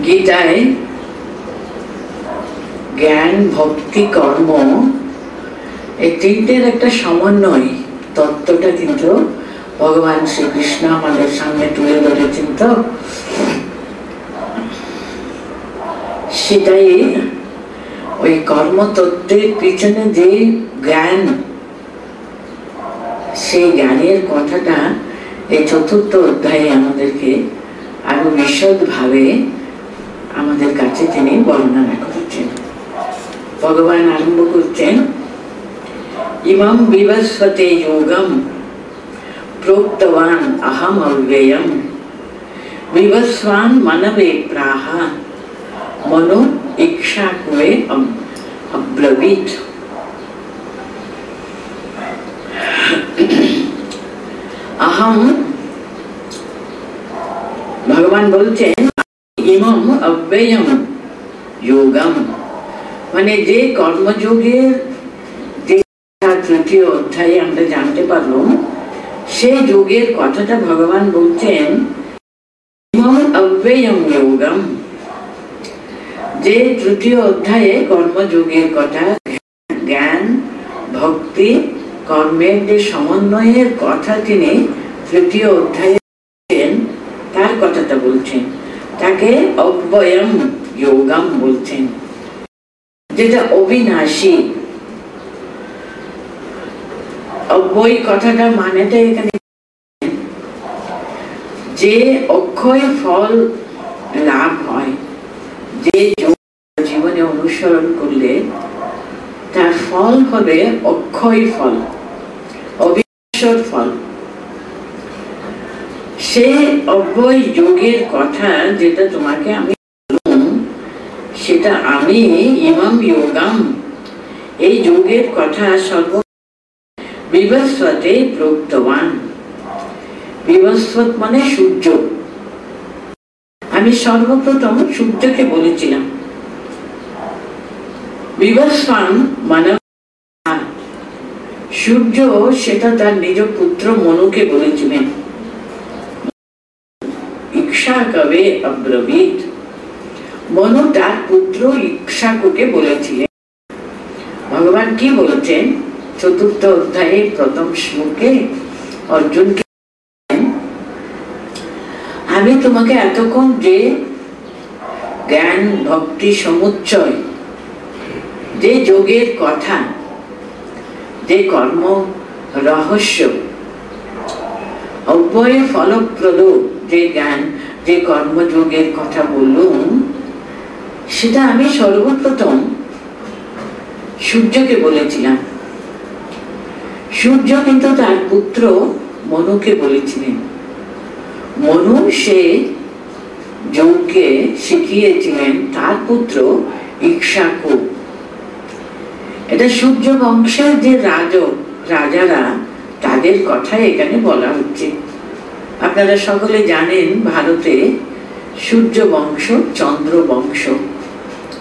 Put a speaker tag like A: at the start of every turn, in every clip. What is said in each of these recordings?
A: গীতায় জ্ঞান, ভক্তি, কর্ম এই তিনটের একটা সমন্বয় তত্ত্বটা কিন্তু ভগবান শ্রীকৃষ্ণ আমাদের সামনে তুলে ধরেছেন। তো সেটাই ওই কর্মতত্ত্বের পিছনে যে জ্ঞান, সেই জ্ঞানের কথাটা এই চতুর্থ অধ্যায়ে আমাদেরকে আরো বিশদভাবে আমাদের কাছে তিনি বর্ণনা করেছেন। ভগবান আরম্ভ করছেন, ইমাম বিবস্বতে যোগম प्रोक्तवान अहम अव्ययम विवस्वान मनवे प्राहा मनो इच्छा कुए अब्रवीत। अहम भगवान बोलते हैं इमम अव्ययम योगम माने जे कर्मयोगेर तृतीय अध्याये আমরা জানতে পারলাম সেই যোগের কথাটা ভগবান বলছেন অব্যয়ম যোগম। যে তৃতীয় অধ্যায়ে কর্মযোগের কথা, জ্ঞান, ভক্তি, কর্মের যে সমন্বয়ের কথা তিনি তৃতীয় অধ্যায়ে তার কথাটা বলছেন, তাকে অব্যয়ম যোগম বলছেন, যেটা অবিনাশী। অব্যয় কথাটা মানেটা এখানে যে অক্ষয় ফল লাভ হয়, যে জীবনে অনুসরণ করলে তার ফল হবে অক্ষয় ফল, অবিনশ্বর ফল। সে অব্যয় যোগের কথা যেটা তোমাকে আমি বললাম, সেটা আমি ইমাম যোগম, এই যোগের কথা সর্ব বিবস্বতে প্রোক্তবান। বিবস্বত মানে সূর্য। আমি সর্বপ্রথম সূর্যকে বলেছিলাম। বিবস্বান মানে সূর্য, সেটা তার নিজ পুত্র মনুকে বলেছিলেন। ইক্ষা কবে অব্রবীত, মনু তার পুত্র ইক্ষাকুকে বলেছিলেন। ভগবান কি বলেছেন চতুর্থ অধ্যায়ে প্রথম শ্লোকে অর্জুনকে, আমি তোমাকে এতক্ষণ যে জ্ঞান, ভক্তি, সমুচ্চয়, যে যোগের কথা, যে কর্ম রহস্য, অব্যয় ফলপ্রদ যে জ্ঞান, যে কর্মযোগের কথা বললুম, সেটা আমি সর্বপ্রথম সূর্যকে বলেছিলাম। সূর্য কিন্তু তার পুত্র মনুকে বলেছিলেন। মনু সে যোগকে শিখিয়েছিলেন তার পুত্র ইক্ষ্বাকু। এটা সূর্য বংশের যে রাজারা, তাদের কথা এখানে বলা হচ্ছে। আপনারা সকলে জানেন ভারতে সূর্য বংশ, চন্দ্র বংশ,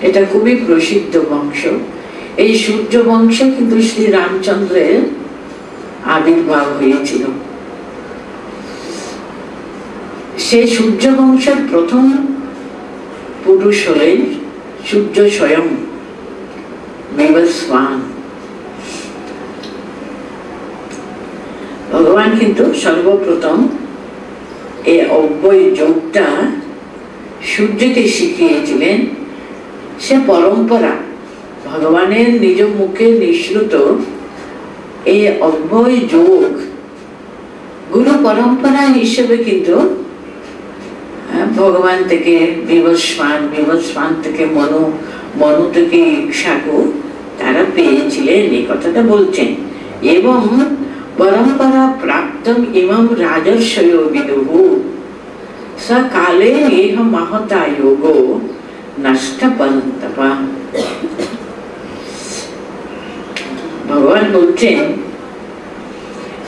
A: এটা খুবই প্রসিদ্ধ বংশ। এই সূর্য বংশে কিন্তু শ্রী রামচন্দ্রের আবির্ভাব হয়েছিল। সেই সূর্য বংশের প্রথম পুরুষ হলেন সূর্য স্বয়ং বিবস্বান। ভগবান কিন্তু সর্বপ্রথম এই অব্যয় যোগটা সূর্যকে শিখিয়েছিলেন। সে পরম্পরা, ভগবানের নিজ মুখে নিঃসৃত এই অব্যয় যোগ গুরু পরম্পরা হিসেবে কিন্তু ভগবান থেকে বিবস্বান, বিবস্বান থেকে মনু, মনু থেকে ইক্ষ্বাকু তারা পেয়েছিলেন, এই কথাটা বলছেন। এবং পরম্পরা প্রাপ্তম ইমাম রাজর্ষয় বিদুহু স কালে এহ মহতা যোগো নষ্ট পরন্তপা। ভগবান বলছেন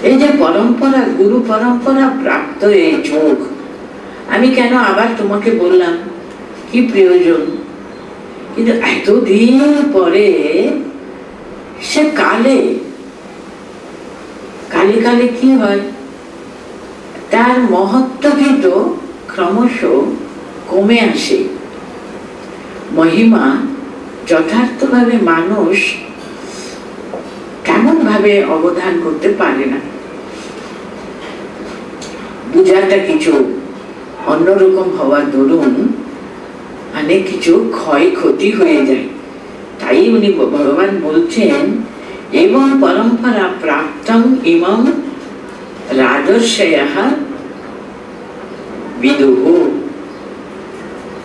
A: এই যে পরম্পরা, গুরু পরম্পরা প্রাপ্ত এই যোগ, আমি কেন আবার তোমাকে বললাম, কি প্রয়োজন? কিন্তু এতদিন পরে সে কালে কালে কালে কি হয়, তার মহত্ব কিন্তু ক্রমশ কমে আসে। মহিমা যথার্থভাবে মানুষ কেমন ভাবে অবদান করতে পারে না, বুঝাটা কিছু অন্যরকম হওয়ার দরুন অনেক কিছু ক্ষয়ক্ষতি হয়ে যায়। তাই উনি ভগবান বলছেন, এবং পরম্পরা প্রাপ্তম ইমম রাজর্ষয়ঃ বিদুঃ।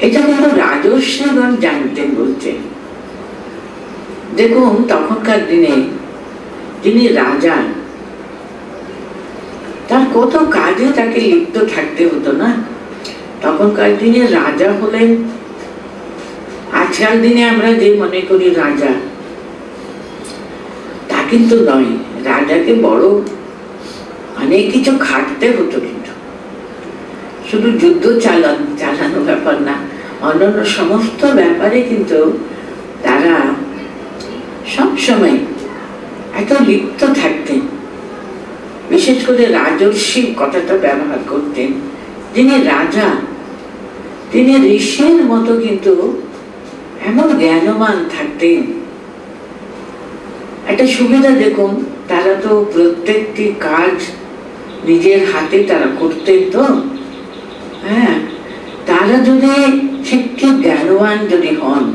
A: এটা কিন্তু রাজর্ষিগণ জানতেন বলছেন। দেখুন তখনকার দিনে যিনি রাজা, তার কত কাজে তাকে লিপ্ত থাকতে হতো না। তখনকার দিনে রাজা হলেন, আজকাল দিনে আমরা যে মনে করি রাজা, তা কিন্তু নয়। রাজাকে বড় অনেক কিছু খাটতে হতো, কিন্তু শুধু যুদ্ধ চালানো ব্যাপার না, অন্যান্য সমস্ত ব্যাপারে কিন্তু তারা সবসময় এত লিপ্ত থাকতেন। বিশেষ করে রাজর্ষি কথাটা ব্যবহার করতেন। যিনি রাজা, তিনি ঋষির মতো কিন্তু এমন জ্ঞানবান থাকতেন। একটা সুবিধা দেখুন, তারা তো প্রত্যেকটি কাজ নিজের হাতে তারা করতেন। তো হ্যাঁ, তারা যদি ঠিক জ্ঞানবান যদি হন,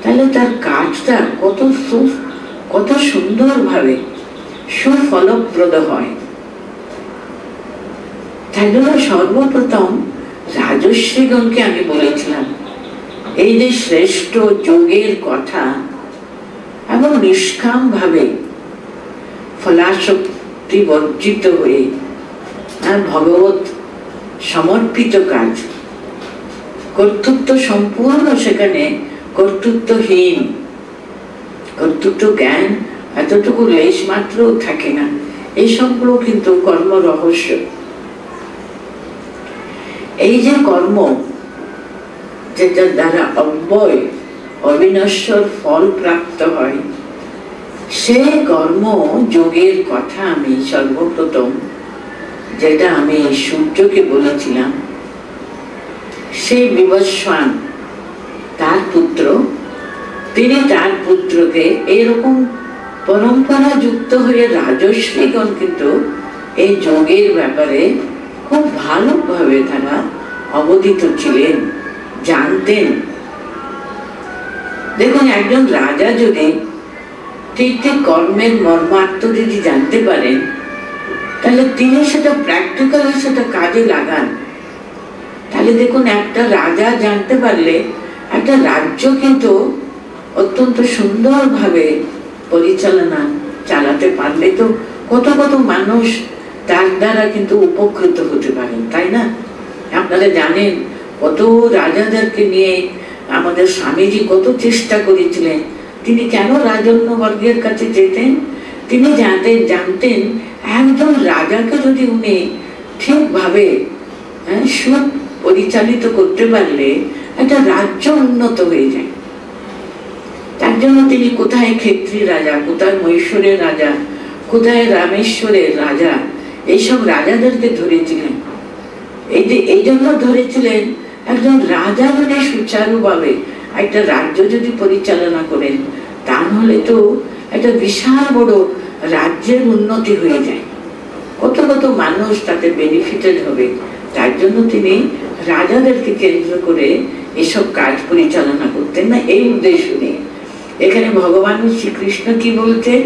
A: তাহলে তার কাজটা কত সুন্দরভাবে সুফলপ্রদ হয়। তাই জন্য সর্বপ্রথম রাজর্ষিগণকে আমি বলেছিলাম, এই যে শ্রেষ্ঠ যোগের কথা এবং নিষ্কাম ভাবে ফলাশক্তি বর্জিত হয়ে ভগবত সমর্পিত কাজ, কর্তৃত্ব সম্পূর্ণ সেখানে কর্তৃত্বহীন, কর্তৃত্ব জ্ঞান এতটুকু লেশ মাত্র থাকে না। এই সবগুলো কিন্তু কর্ম রহস্য। এই যে কর্ম, যেটার দ্বারা অব্যয় অবিনশ্বর ফল প্রাপ্ত হয়, সেই কর্ম যোগের কথা আমি সর্বপ্রথম, যেটা আমি সূর্যকে বলেছিলাম, সেই বিবস্বান তার পুত্র, তিনি তার পুত্রকে এরকম পরম্পরা যুক্ত হয়ে রাজর্ষিগণ কিন্তু এই যোগের ব্যাপারে খুব ভালোভাবে তারা অবহিত ছিলেন, জানতেন। দেখুন, একজন রাজা যদি ঠিক কর্মের মর্মার্থ যদি জানতে পারেন, তাহলে তিনি সেটা প্র্যাকটিক্যালি সেটা কাজে লাগান। তাহলে দেখুন, একটা রাজা জানতে পারলে একটা রাজ্য কিন্তু অত্যন্ত সুন্দরভাবে পরিচালনা চালাতে পারলে তো কত কত মানুষ তার দ্বারা কিন্তু উপকৃত হতে পারেন, তাই না? আপনারা জানেন কত রাজাদেরকে নিয়ে আমাদের স্বামীজি কত চেষ্টা করেছিলেন। তিনি কেন রাজন্য বর্গের কাছে যেতেন? তিনি জানতেন একজন রাজাকে যদি উনি ঠিকভাবে পরিচালিত করতে পারলে একটা রাজ্য উন্নত হয়ে যায়। তার জন্য তিনি কোথায় ক্ষেত্রী রাজা, কোথায় মহীশূরের রাজা, কোথায় রামেশ্বরের রাজা, এইসব রাজাদেরকে ধরেছিলেন। এই জন্য ধরেছিলেন, একজন রাজা মানে সুচারুভাবে একটা রাজ্য যদি পরিচালনা করেন, তাহলে তো একটা বিশাল বড় রাজ্যের উন্নতি হয়ে যায়, কত কত মানুষ তাতে বেনিফিটেড হবে। তার জন্য তিনি রাজাদেরকে কেন্দ্র করে এসব কাজ পরিচালনা করতেন না, এই উদ্দেশ্য নিয়ে। এখানে ভগবান শ্রীকৃষ্ণ কি বলতেন?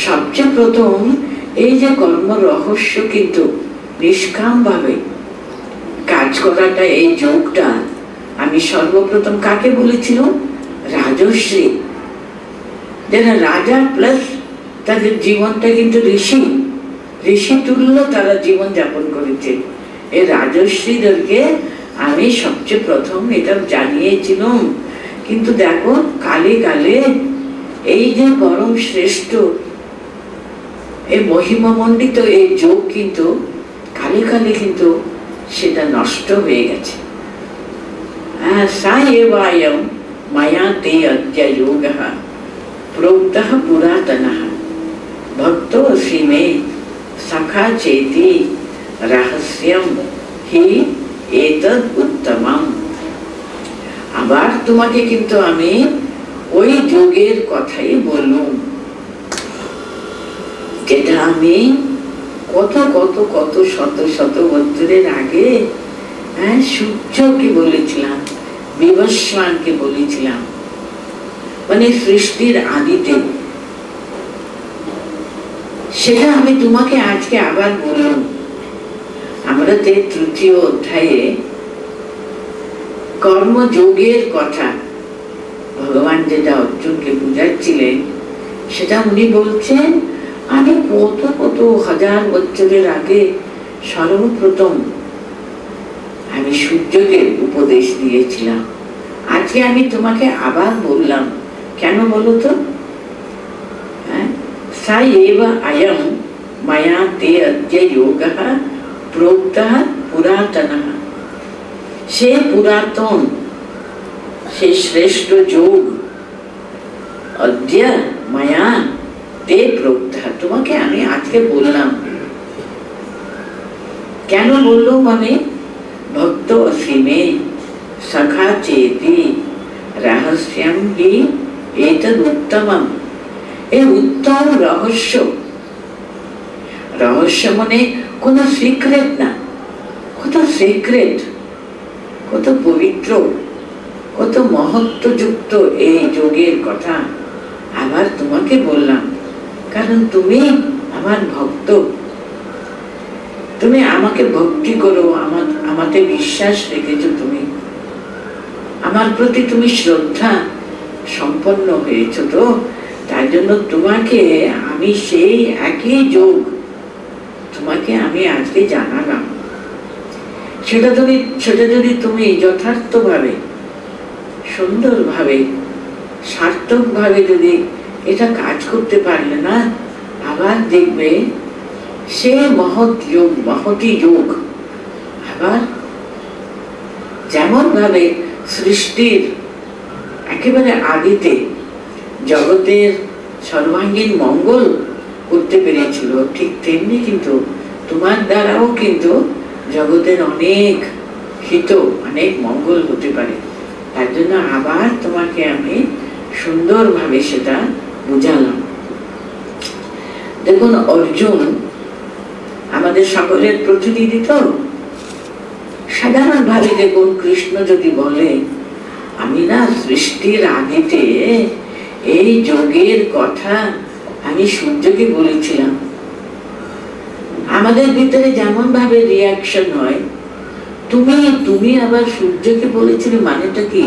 A: সবচেয়ে প্রথম এই যে কর্ম রহস্য কিন্তু নিষ্কাম ভাবে কাজ করাটা, এই যোগটা আমি সর্বপ্রথম কাকে বলেছিলাম? রাজর্ষি, যারা রাজা প্লাস তাদের জীবনটা কিন্তু ঋষি তুল্য তারা জীবন যাপন করেছে। এই রাজর্ষিদেরকে আমি সবচেয়ে প্রথম এটা জানিয়েছিলাম। কিন্তু দেখো, কালে কালে এই যে পরম শ্রেষ্ঠ এই মহিমামণ্ডিত এই যোগ কিন্তু কালে কালে কিন্তু সেটা নষ্ট হয়ে গেছে। সায়েবায়ম মায়া তে অদ্য যোগঃ প্রোক্তঃ পুরাতনঃ ভক্তোऽসি মে সখা চেতি রহস্যম হি এতদ উত্তমম। আবার তোমাকে কিন্তু আমি ওই যোগের কথাই বললুম, যেটা আমি কত কত কত শত শত বছরের আগে সূর্যকে বলেছিলাম, বিবস্বানকে বলেছিলাম, মানে সৃষ্টির আদিতে। সেটা আমি তোমাকে আজকে আবার বললাম। আমরা তৃতীয় অধ্যায়ে কর্মযোগের কথা ভগবান যেটা অর্জুনকে বুঝাচ্ছিলেন, সেটা উনি বলছেন আমি কত কত হাজার বছরের আগে সর্বপ্রথম আমি সূর্যকে উপদেশ দিয়েছিলাম। আজকে আমি তোমাকে আবার বললাম, কেন বলো তো? সা এব আয়ং মায়া তে অদ্য যোগঃ প্রোক্তঃ পুরাতনঃ। সে পুরাতন, সে শ্রেষ্ঠ যোগ অদ্য মায়া তে প্রোক্তঃ, তোমাকে আমি আজকে বললাম। কেন বললো? মানে ভক্ত অসীমে সখা চেতি রহস্যম হি এতদ উত্তমম। এই উত্তম রহস্য, রহস্য মানে কোন সিক্রেট না, কত সিক্রেট, কত পবিত্র, কত মহত্বযুক্ত এই যোগের কথা আবার তোমাকে বললাম। কারণ তুমি আমার ভক্ত, তুমি আমাকে ভক্তি করো, আমাকে বিশ্বাস রেখেছো, তুমি আমার প্রতি তুমি শ্রদ্ধা সম্পন্ন হয়েছো, তো তার জন্য তোমাকে আমি সেই একই যোগ তোমাকে আমি আজকে জানালাম। সেটা যদি তুমি যথার্থভাবে, সুন্দরভাবে, সার্থকভাবে যদি এটা কাজ করতে পারলে না, আবার দেখবে সে মহৎ যোগ, মহতি যোগ আবার যেমন ভাবে সৃষ্টির একেবারে আদিতে জগতের সর্বাঙ্গীন মঙ্গল করতে পেরেছিল, ঠিক তেমনি কিন্তু তোমার দ্বারাও কিন্তু জগতের অনেক হিত, অনেক মঙ্গল হতে পারে। তার জন্য আবার তোমাকে আমি সুন্দরভাবে সেটা বুঝালাম। দেখুন, অর্জুন আমাদের সকলের প্রতিনিধি, তো সাধারণভাবে দেখুন কৃষ্ণ যদি বলে আমি না সৃষ্টির আদিতে এই যোগের কথা আমি সূর্যকে বলেছিলাম, আমাদের ভিতরে যেমন ভাবে রিয়াকশন হয়, তুমি আবার সূর্যকে বলেছিলে, মানেটা কি?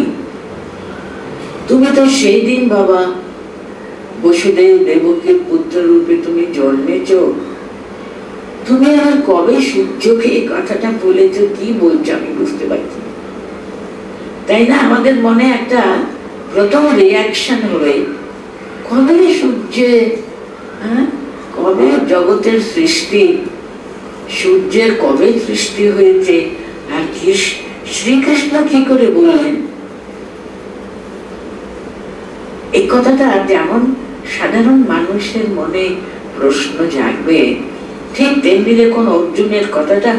A: তুমি তো সেই দিন বাবা বসুদেব দেবকীর পুত্র রূপে তুমি জন্মেছ, তুমি আর কবে সূর্যকে এই কথাটা বলেছ? কি বলছো আমি বুঝতে পারছি, তাই না? আমাদের মনে একটা প্রথম রিয়াকশন হবে, কবে সূর্যে, কবে জগতের সৃষ্টি, সূর্যের কবে সৃষ্টি হয়েছে, আর শ্রীকৃষ্ণ কি করে বললেন? এই কথাটা যেমন সাধারণ মানুষের মনে প্রশ্ন জাগবে, ঠিক তেমনি দেখুন অর্জুনের কথাটা,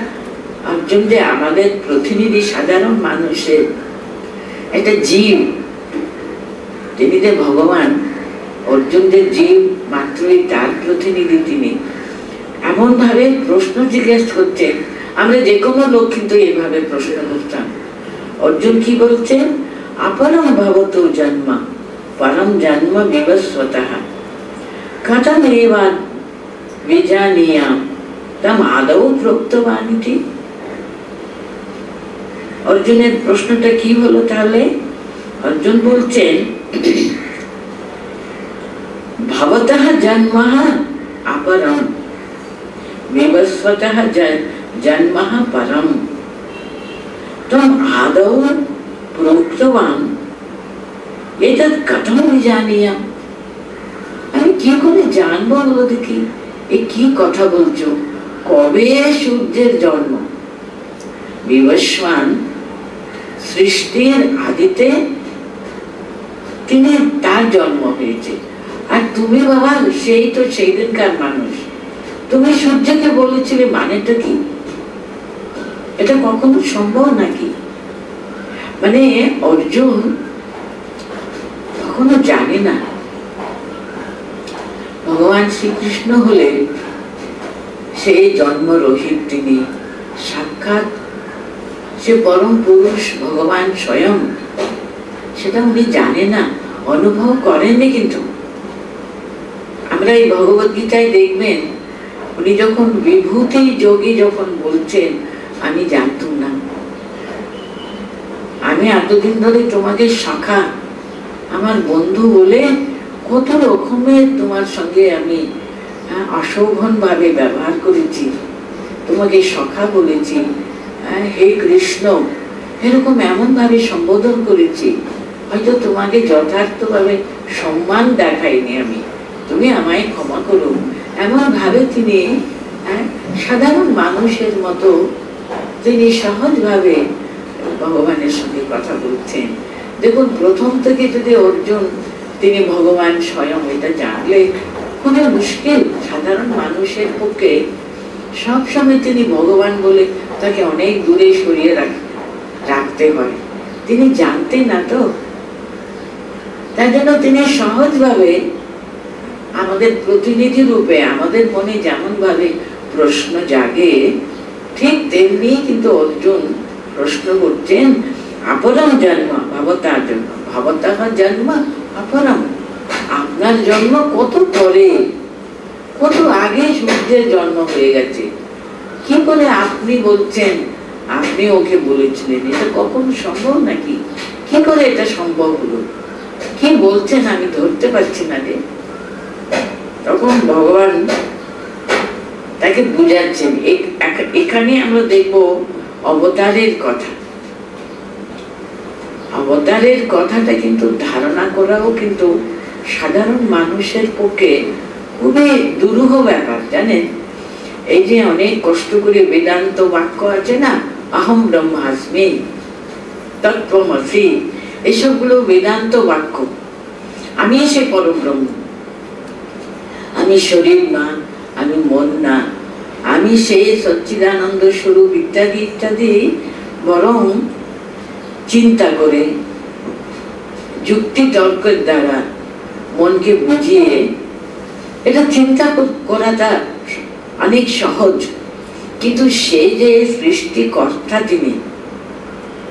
A: অর্জুন যে আমাদের প্রতিনিধি, সাধারণ মানুষের একটা জীব, তিনি যে ভগবান, অর্জুন যে জীব মাত্রই তার প্রতিনিধি, তিনি এমন ভাবে প্রশ্ন জিজ্ঞেস করছেন, আমরা যে কোনো লোক কিন্তু এইভাবে প্রশ্ন করতাম। অর্জুন কি বলছেন? अपरम भवतो जन्म परम जन्म विवस्वतः कथमेव विजानीयाम तम आदौ प्रोक्तवान् इति। অর্জুনের প্রশ্নটা কি হলো তাহলে? অর্জুন বলছেন ভবতঃ জন্মঃ अपरम विवस्वतः जन्मः परम तम आदौ प्रोक्तवान् एतत् कथं विजानीयाम। আমি কি করে জানবো বলো দেখি, এ কি কথা বলছো? কবে সূর্যের জন্ম? বিবস্বান সৃষ্টির আদিতে তিনি, তার জন্ম হয়েছে, আর তুমি বাবা সেই তো সেই দিনকার মানুষ, তুমি সূর্যকে বলেছিলে, মানেটা কি? এটা কখনো সম্ভব নাকি? মানে অর্জুন তখনও জানে না ভগবান শ্রীকৃষ্ণ হলে সেই জন্ম রহিত, তিনি সাক্ষাৎ সে পরম পুরুষ ভগবান স্বয়ং, সেটা উনি জানে না, অনুভব করেননি। কিন্তু আমরা এই ভগবত গীতায় দেখবেন উনি যখন বিভূতি যোগী যখন বলছেন, আমি জানতাম না, আমি এতদিন ধরে তোমাকে সখা, আমার বন্ধু বলে কত রকমের তোমার সঙ্গে আমি অশোভন ভাবে ব্যবহার করেছি, তোমাকে সখা বলেছি, হে কৃষ্ণ এরকম এমন ভাবে সম্বোধন করেছি, হয়তো তোমাকে যথার্থভাবে সম্মান দেখাইনি আমি, তুমি আমায় ক্ষমা করো। এমন ভাবে তিনি সাধারণ মানুষের মতো তিনি সহজভাবে ভগবানের সঙ্গে কথা বলছেন। দেখুন, প্রথম থেকে যদি অর্জুন তিনি ভগবান স্বয়ং এটা জানলে খুবই মুশকিল, সাধারণ মানুষের পক্ষে সবসময় তিনি ভগবান বলে তাকে অনেক দূরে সরিয়ে রাখতে হয়, তিনি জানতেন না তো। তার জন্য তিনি সহজভাবে আমাদের প্রতিনিধি রূপে আমাদের মনে যেমন ভাবে প্রশ্ন জাগে, ঠিক তেমনি কিন্তু অর্জুন প্রশ্ন করছেন, আপরম জন্ম ভবতার জন্ম, ভবতাহ জন্ম আপরম, আপনার জন্ম কত পরে, কত আগে সূর্যের জন্ম হয়ে গেছে, কি করে আপনি বলছেন আপনি ওকে বলেছিলেন? এটা কখন সম্ভব নাকি? কি করে এটা সম্ভব হলো? কি বলছেন আমি ধরতে পারছি না রে। তখন ভগবান তাকে বুঝাচ্ছেন। এখানে আমরা দেখব অবতারের কথা। অবতারের কথাটা কিন্তু ধারণা করাও কিন্তু সাধারণ মানুষের পক্ষে খুবই দুরূহ ব্যাপার, জানেন। এই যে অনেক কষ্ট করে বেদান্ত বাক্য আছে না, অহম ব্রহ্মাস্মি, তত্ত্বমসি, এসবগুলো বেদান্ত বাক্য। আমি সে পরম ব্রহ্ম, আমি শরীর না, আমি মন না, আমি সেই সচ্চিদানন্দ স্বরূপ ইত্যাদি ইত্যাদি বরং চিন্তা করে যুক্তি তর্কের দ্বারা মনকে বুঝিয়ে এটা চিন্তা করাটা অনেক সহজ। কিন্তু সে যে সৃষ্টিকর্তা, তিনি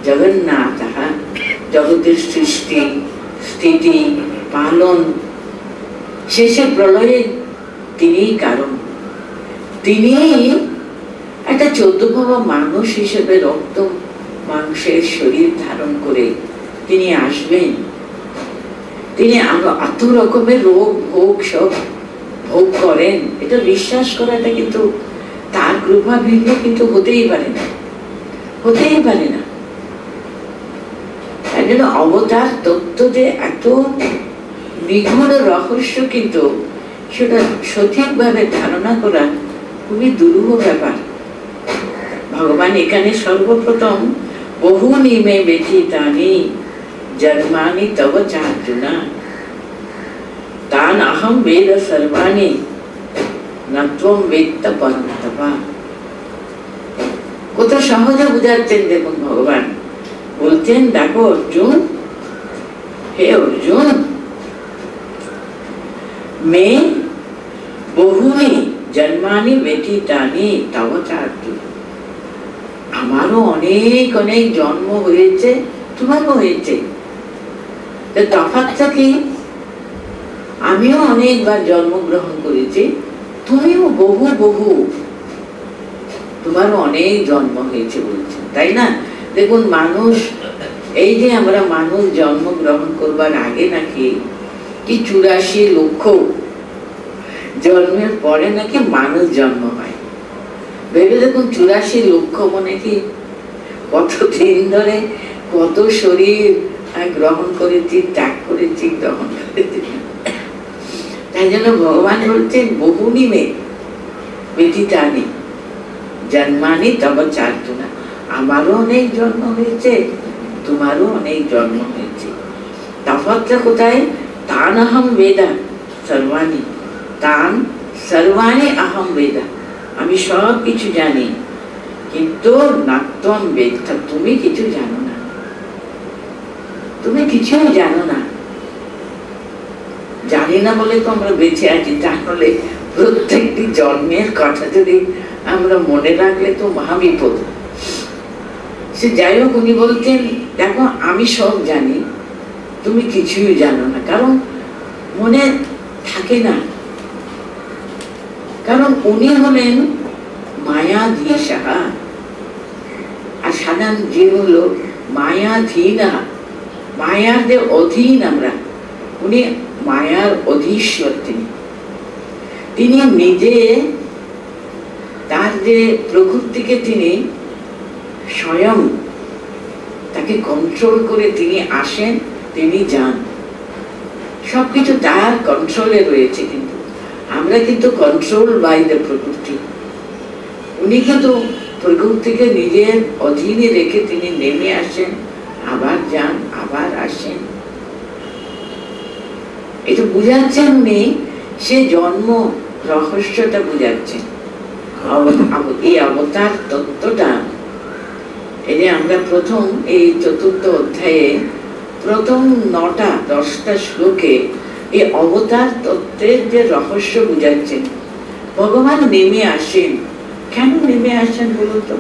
A: জগন্নাথ, জগতের সৃষ্টি স্থিতি পালন, শেষে প্রলয়ে তিনিই কারণ, তিনি একটা 14 ভাবা মানুষ হিসেবে রক্ত মাংসের শরীর ধারণ করে তিনি আসবেন। তিনি এত রকমের রোগ ভোগ সব ভোগ করেন, এটা বিশ্বাস করাটা কিন্তু তার কৃপা ভিন্ন কিন্তু হতেই পারে না, হতেই পারে না। তাই জন্য অবতার তত্ত্ব যে এত নিগূঢ় রহস্য, কিন্তু সেটা সঠিকভাবে ধারণা করা খুবই দুরূহ ব্যাপার। ভগবান এখানে সর্বপ্রথম বহুনি মে ব্যথিতানি জন্মানি তব চার্জুনা তান অহম বেদ সর্বাণি নত্বম বেত্ত পরন্তপা। কত সহজে বুঝাচ্ছেন দেখুন ভগবান। বলছেন, দেখো অর্জুন, হে অর্জুন, মে বহুনি জন্মানি ব্যথিতানি তব চার্জুনা, আমারও অনেক অনেক জন্ম হয়েছে, তোমারও হয়েছে। তফাৎটা কি? আমিও অনেকবার জন্মগ্রহণ করেছি, তুমিও বহু বহু, তোমারও অনেক জন্ম হয়েছে বলছে, তাই না? দেখুন, মানুষ, এই যে আমরা মানুষ জন্মগ্রহণ করবার আগে নাকি কি 84 লক্ষ জন্মের পরে নাকি মানুষ জন্ম হয়। ভেবে দেখুন, 84 লক্ষ মানে কি কতদিন ধরে কত শরীর গ্রহণ করেছি, ত্যাগ করেছি, গ্রহণ করেছি। তাই জন্য ভগবান বলছেন, বহুনি মে ব্যথিতানি জন্মানি তব চার্জুনা, আমারও অনেক জন্ম হয়েছে, তোমারও অনেক জন্ম হয়েছে। তফাৎটা কোথায়? তান অহম বেদা সর্বাণি, তান সর্বাণি অহম বেদা, আমি সব কিছু জানি, কিন্তু নাত্বম বেদ, তুমি কিছু জানো না, তুমি কিছুই জানো না। জানি না বলে তো আমরা বেঁচে আছি, তাহলে প্রত্যেকটি জন্মের কথা যদি আমরা মনে রাখলে তো মহাবিপদ। সে যাই হোক, উনি বলতেন দেখো আমি সব জানি, তুমি কিছুই জানো না, কারণ মনে থাকে না, কারণ উনি হলেন মায়াধীশাহ, আর সাধারণ যে হলো মায়াধীনা, মায়ার যে অধীন আমরা, উনি মায়ার অধীশ্বর। তিনি নিজে তার যে প্রকৃতিকে তিনি স্বয়ং তাকে কন্ট্রোল করে তিনি আসেন, তিনি যান, সবকিছু তার কন্ট্রোলে রয়েছে। কিন্তু আমরা কিন্তু কন্ট্রোল বাই দ্য প্রকৃতি। উনি কিন্তু প্রকৃতিকে নিজের অধীনে রেখে তিনি নেমে আসেন, আবার যান, আবার আসেন। এটা বুঝাচ্ছেন উনি, সে জন্ম রহস্যটা বুঝাচ্ছেন। এই অবতার তত্ত্বটা, এই যে আমরা প্রথম এই ৪র্থ অধ্যায়ে প্রথম ৯-১০টা শ্লোকে এই অবতার তত্ত্বের যে রহস্য বুঝাচ্ছেন। ভগবান নেমে আসেন, কেন নেমে আসেন বলতো?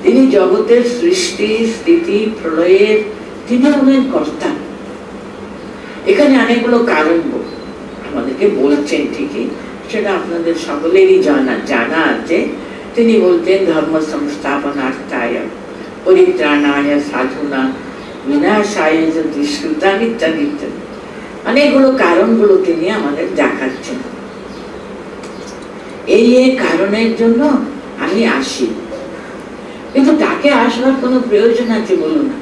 A: তিনি জগতের সৃষ্টি স্থিতি প্রলয়ের তিনি হলেন কর্তা। এখানে অনেকগুলো কারণ আমাদেরকে বলছেন, ঠিকই, সেটা আপনাদের সকলেরই জানা আছে। তিনি বলতেন ধর্ম সংস্থাপনার্থায় পরিত্রাণায় সাধুনা বিনাশায় দুষ্কৃতাম ইত্যাদি ইত্যাদি অনেকগুলো কারণগুলো তিনি আমাদের দেখাচ্ছেন। এই কারণের জন্য আমি আসি, কিন্তু তাকে আসবার কোনো প্রয়োজন আছে বলুন না?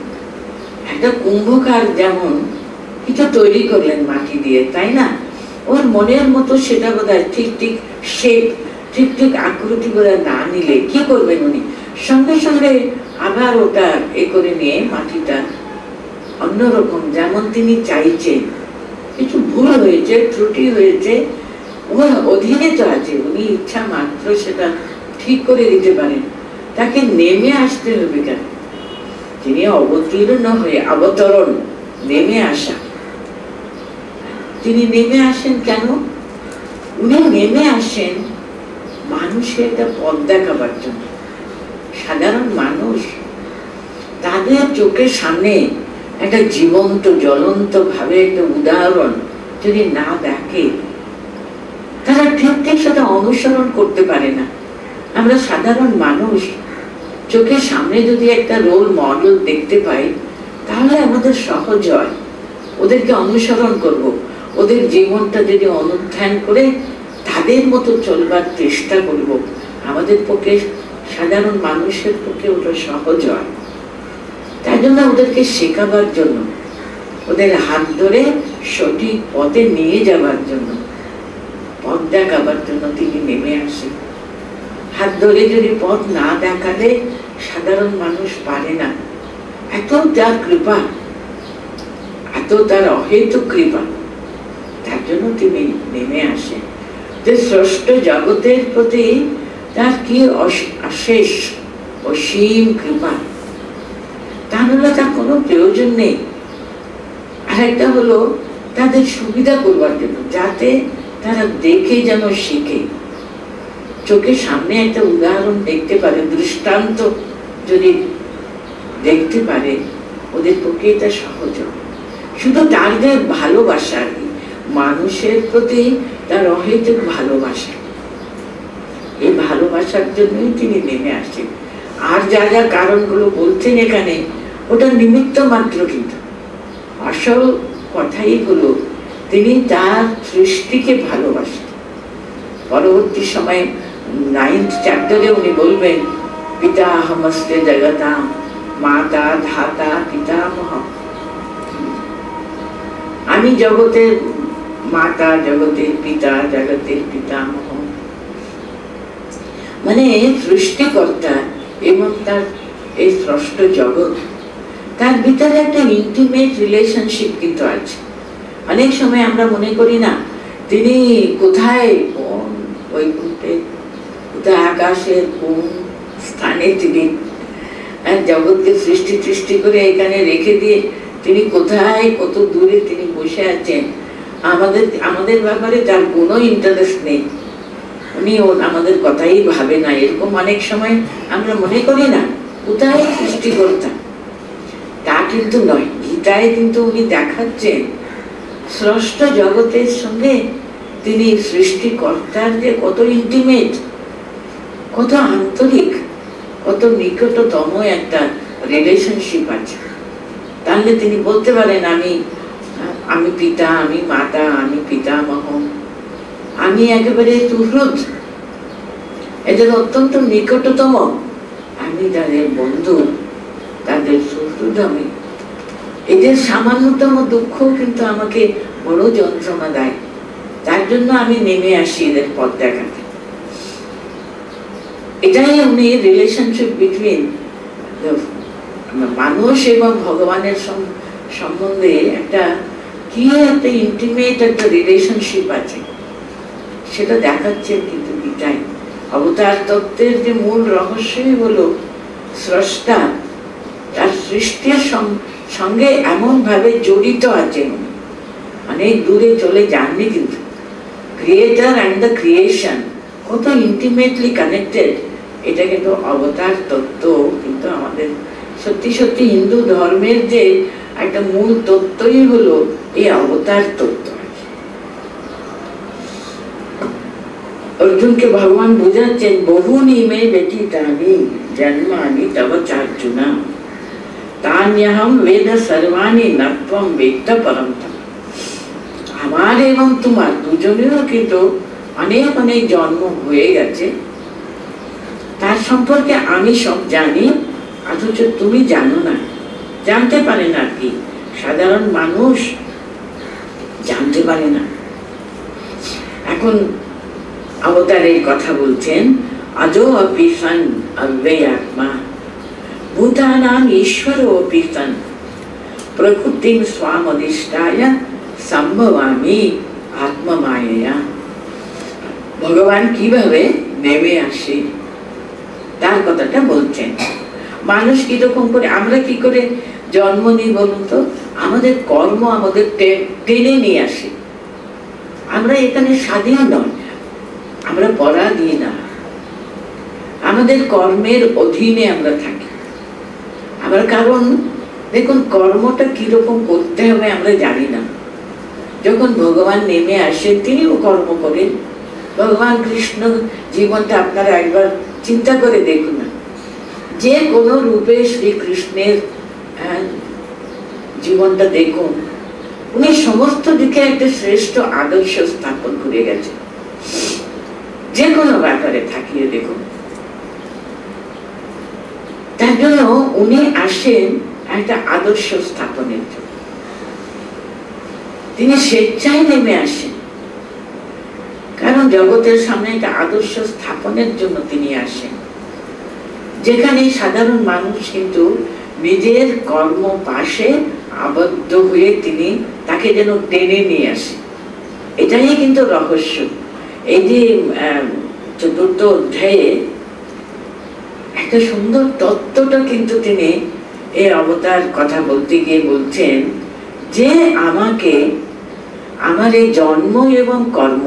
A: একটা কুম্ভকার যেমন কিছু তৈরি করলেন মাটি দিয়ে, তাই না? ওর মনের মতো সেটা বোধহয় ঠিক ঠিক শেপ, ঠিক ঠিক আকৃতি বোধহয় না নিলে কি করবেন উনি? সঙ্গে সঙ্গে আবার ওটা করে নিয়ে মাটিটা অন্যরকম যেমন তিনি চাইছেন। কিছু ভুল হয়েছে, ত্রুটি হয়েছে, ওর অধীনে তো আছে, উনি ইচ্ছা মাত্র সেটা ঠিক করে দিতে পারেন। তাকে নেমে আসতে হবে কেন? তিনি অবতীর্ণ হয়ে, অবতরণ, নেমে আসা, তিনি নেমে আসেন কেন? উনি নেমে আসেন মানুষের একটা পথ দেখাবার জন্য। সাধারণ মানুষ তাদের চোখের সামনে একটা জীবন্ত জ্বলন্ত ভাবে একটা উদাহরণ যদি না দেখে, তারা ঠিক ঠিক সেটা অনুসরণ করতে পারে না। আমরা সাধারণ মানুষ চোখের সামনে যদি একটা রোল মডেল দেখতে পাই, তাহলে আমাদের সহজ হয়, ওদেরকে অনুসরণ করব। ওদের জীবনটা যদি অনুধ্যান করে তাদের মতো চলবার চেষ্টা করব, আমাদের পক্ষে, সাধারণ মানুষের পক্ষে ওটা সহজ হয়। তাই জন্য ওদেরকে শেখাবার জন্য, ওদের হাত ধরে সঠিক পথে নিয়ে যাবার জন্য, পথ দেখাবার জন্য তিনি নেমে আসেন। হাত ধরে যদি পথ না দেখালে সাধারণ মানুষ পারে না। এত তার কৃপা, এত তার অহেতুক কৃপা, তার জন্য তিনি নেমে আসেন। যে স্রষ্টা জগতের প্রতি তার কি অশেষ অসীম কৃপা, তা হলে তার কোনো প্রয়োজন নেই। আর একটা হলো তাদের সুবিধা করবার জন্য, যাতে তারা দেখে যেন শিখে, চোখের সামনে একটা উদাহরণ দেখতে পারে, দৃষ্টান্ত যদি দেখতে পারে, ওদের পক্ষে এটা সহজ। শুধু তার যে ভালোবাসা, মানুষের প্রতি তার অহেতুক ভালোবাসা, এই ভালোবাসার জন্যই তিনি নেমে আসেন। আর যা যা কারণগুলো বলছেন এখানে, ওটা নিমিত্ত মাত্র, কিন্তু আসল কথাই হলো তিনি তার সৃষ্টিকে ভালোবাসেন। পরবর্তী সময়ে 9th চ্যাপ্টারে উনি বলবেন পিতাহমস্তে জগতাম মাতা ধাতা পিতামহ, আমি জগতের মাতা, জগতের পিতা, জগতের পিতামহ। মানে সৃষ্টিকর্তা এবং তার এই স্রষ্টা জগৎ, তার ভিতরে একটা ইন্টিমেট রিলেশনশিপ কিন্তু আছে। অনেক সময় আমরা মনে করি না তিনি কোথায়, কোন বৈকুণ্ঠে, কোথায় আকাশের কোন স্থানে তিনি জগৎকে সৃষ্টি করে এখানে রেখে দিয়ে তিনি কোথায়, কত দূরে তিনি বসে আছেন। আমাদের ব্যাপারে তার কোনো ইন্টারেস্ট নেই, উনি আমাদের কথাই ভাবে না, এরকম অনেক সময় আমরা মনে করি না। কোথায় সৃষ্টিকর্তা? তা কিন্তু নয়। গীতায় কিন্তু উনি দেখাচ্ছেন স্রষ্টা জগতের সঙ্গে তিনি সৃষ্টিকর্তার যে কত ইন্টিমেট, কত আন্তরিক, কত নিকটতম একটা রিলেশনশিপ আছে। তাহলে তিনি বলতে পারেন আমি পিতা, আমি মাতা, আমি পিতামহ, আমি একেবারে সুহৃদ, এদের অত্যন্ত নিকটতম, আমি তাদের বন্ধু, তাদের সুহৃদ আমি। এদের সামান্যতম দুঃখ কিন্তু আমাকে বড় যন্ত্রণা দেয়, তার জন্য আমি নেমে আসি এদের পথ দেখাতে। এটাই উনি রিলেশনশিপ বিটুইন মানুষ এবং ভগবানের সম্বন্ধে একটা কি একটা ইন্টিমেট একটা রিলেশনশিপ আছে, সেটা দেখাচ্ছেন কিন্তু গীতায়। অবতার তত্ত্বের যে মূল রহস্যই হলো স্রষ্টা তার সৃষ্টির সঙ্গে এমন ভাবে জড়িত আছেন, অনেক দূরে চলে যাননি, কিন্তু ক্রিয়েটার অ্যান্ড দ্য ক্রিয়েশন কত ইন্টিমেটলি কানেক্টেড, এটা কিন্তু অবতার তত্ত্ব কিন্তু আমাদের সত্যি সত্যি হিন্দু ধর্মের যে একটা মূল তত্ত্বই হলো এই অবতার তত্ত্ব। অর্জুনকে ভগবান বোঝাচ্ছেন, বহুনি মে ব্যতীতানি জন্মানি তব চার্জুনা তান্যহম বেদ সর্বাণি নত্বম বেত্ত পরম তম। আমার এবং তোমার দুজনেরও কিন্তু অনেক অনেক জন্ম হয়ে গেছে, তার সম্পর্কে আমি সব জানি, অথচ তুমি জানো না, জানতে পারে না। কি সাধারণ মানুষ জানতে পারে না। এখন অবতারের কথা বলছেন, আজো অপি সন অব্যয় আত্মা ভূতানাম ঈশ্বর অপি সন প্রকৃতিম স্বাম অধিষ্ঠায় সম্ভবামি আত্মমায়া। ভগবান কিভাবে নেমে আসে তার কথাটা বলছেন। মানুষ কিরকম করে, আমরা কি করে জন্ম নিই বলুন তো? আমাদের কর্ম আমাদের টেনে নিয়ে আসে। আমরা এখানে স্বাধীন নয়, আমরা পরাধীন না, আমাদের কর্মের অধীনে আমরা থাকি। আমরা কারণ দেখুন কর্মটা কিরকম করতে হবে আমরা জানি না। যখন ভগবান নেমে আসেন তিনিও কর্ম করেন। ভগবান কৃষ্ণ জীবনটা আপনারা একবার চিন্তা করে দেখুন না, যে কোনো রূপে শ্রীকৃষ্ণের জীবনটা দেখুন, উনি সমস্ত দিকে একটা শ্রেষ্ঠ আদর্শ স্থাপন করে গেছেন। যে কোনো ব্যাপারে থাকিয়ে দেখুন, তার জন্য উনি আসেন একটা আদর্শ স্থাপনের জন্য। তিনি স্বেচ্ছায় নেমে আসেন, কারণ জগতের সামনে একটা আদর্শ স্থাপনের জন্য তিনি আসেন, যেখানে সাধারণ মানুষ কিন্তু নিজের কর্ম পাশে আবদ্ধ হয়ে তিনি তাকে যেন টেনে নিয়ে আসে। এটাই কিন্তু রহস্য। এই যে ৪র্থ অধ্যায়ে একটা সুন্দর তত্ত্বটা কিন্তু তিনি এই অবতার কথা বলতে গিয়ে বলছেন যে আমাকে আমার এই জন্ম এবং কর্ম,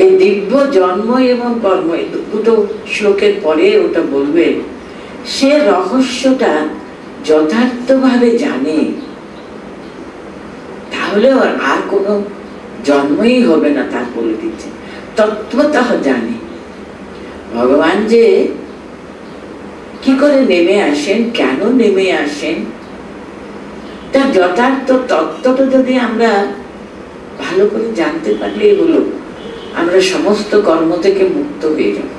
A: এই দিব্য জন্ম এবং কর্ম, এই দুটো শ্লোকের পরে ওটা বলবে, সে রহস্যটা যথার্থভাবে জানে, তাহলে আর কোনো জন্মই হবে না। তার বলে দিচ্ছে তত্ত্বতঃ জানে ভগবান যে কি করে নেমে আসেন, কেন নেমে আসেন, তার যথার্থ তত্ত্বটা যদি আমরা ভালো করে জানতে পারলে হলো আমরা সমস্ত কর্ম থেকে মুক্ত হয়ে যাব।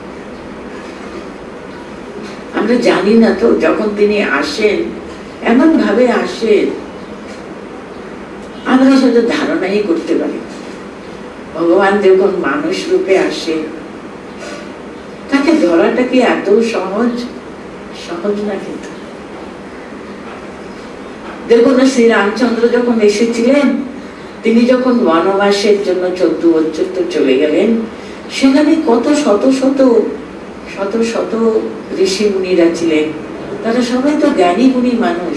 A: আমরা জানি না তো, যখন তিনি আসেন এমন ভাবে আসেন আমরা সেটা ধারণাই করতে পারি। ভগবান যখন মানুষ রূপে আসে তাকে ধরাটা কি এত সহজ না? কিন্তু দেখুন শ্রী রামচন্দ্র যখন এসেছিলেন, তিনি যখন বনবাসের জন্য 14 বছর তো চলে গেলেন, সেখানে কত শত শত ঋষি মুনিরা ছিলেন, তারা সবাই তো জ্ঞানী গুণী মানুষ,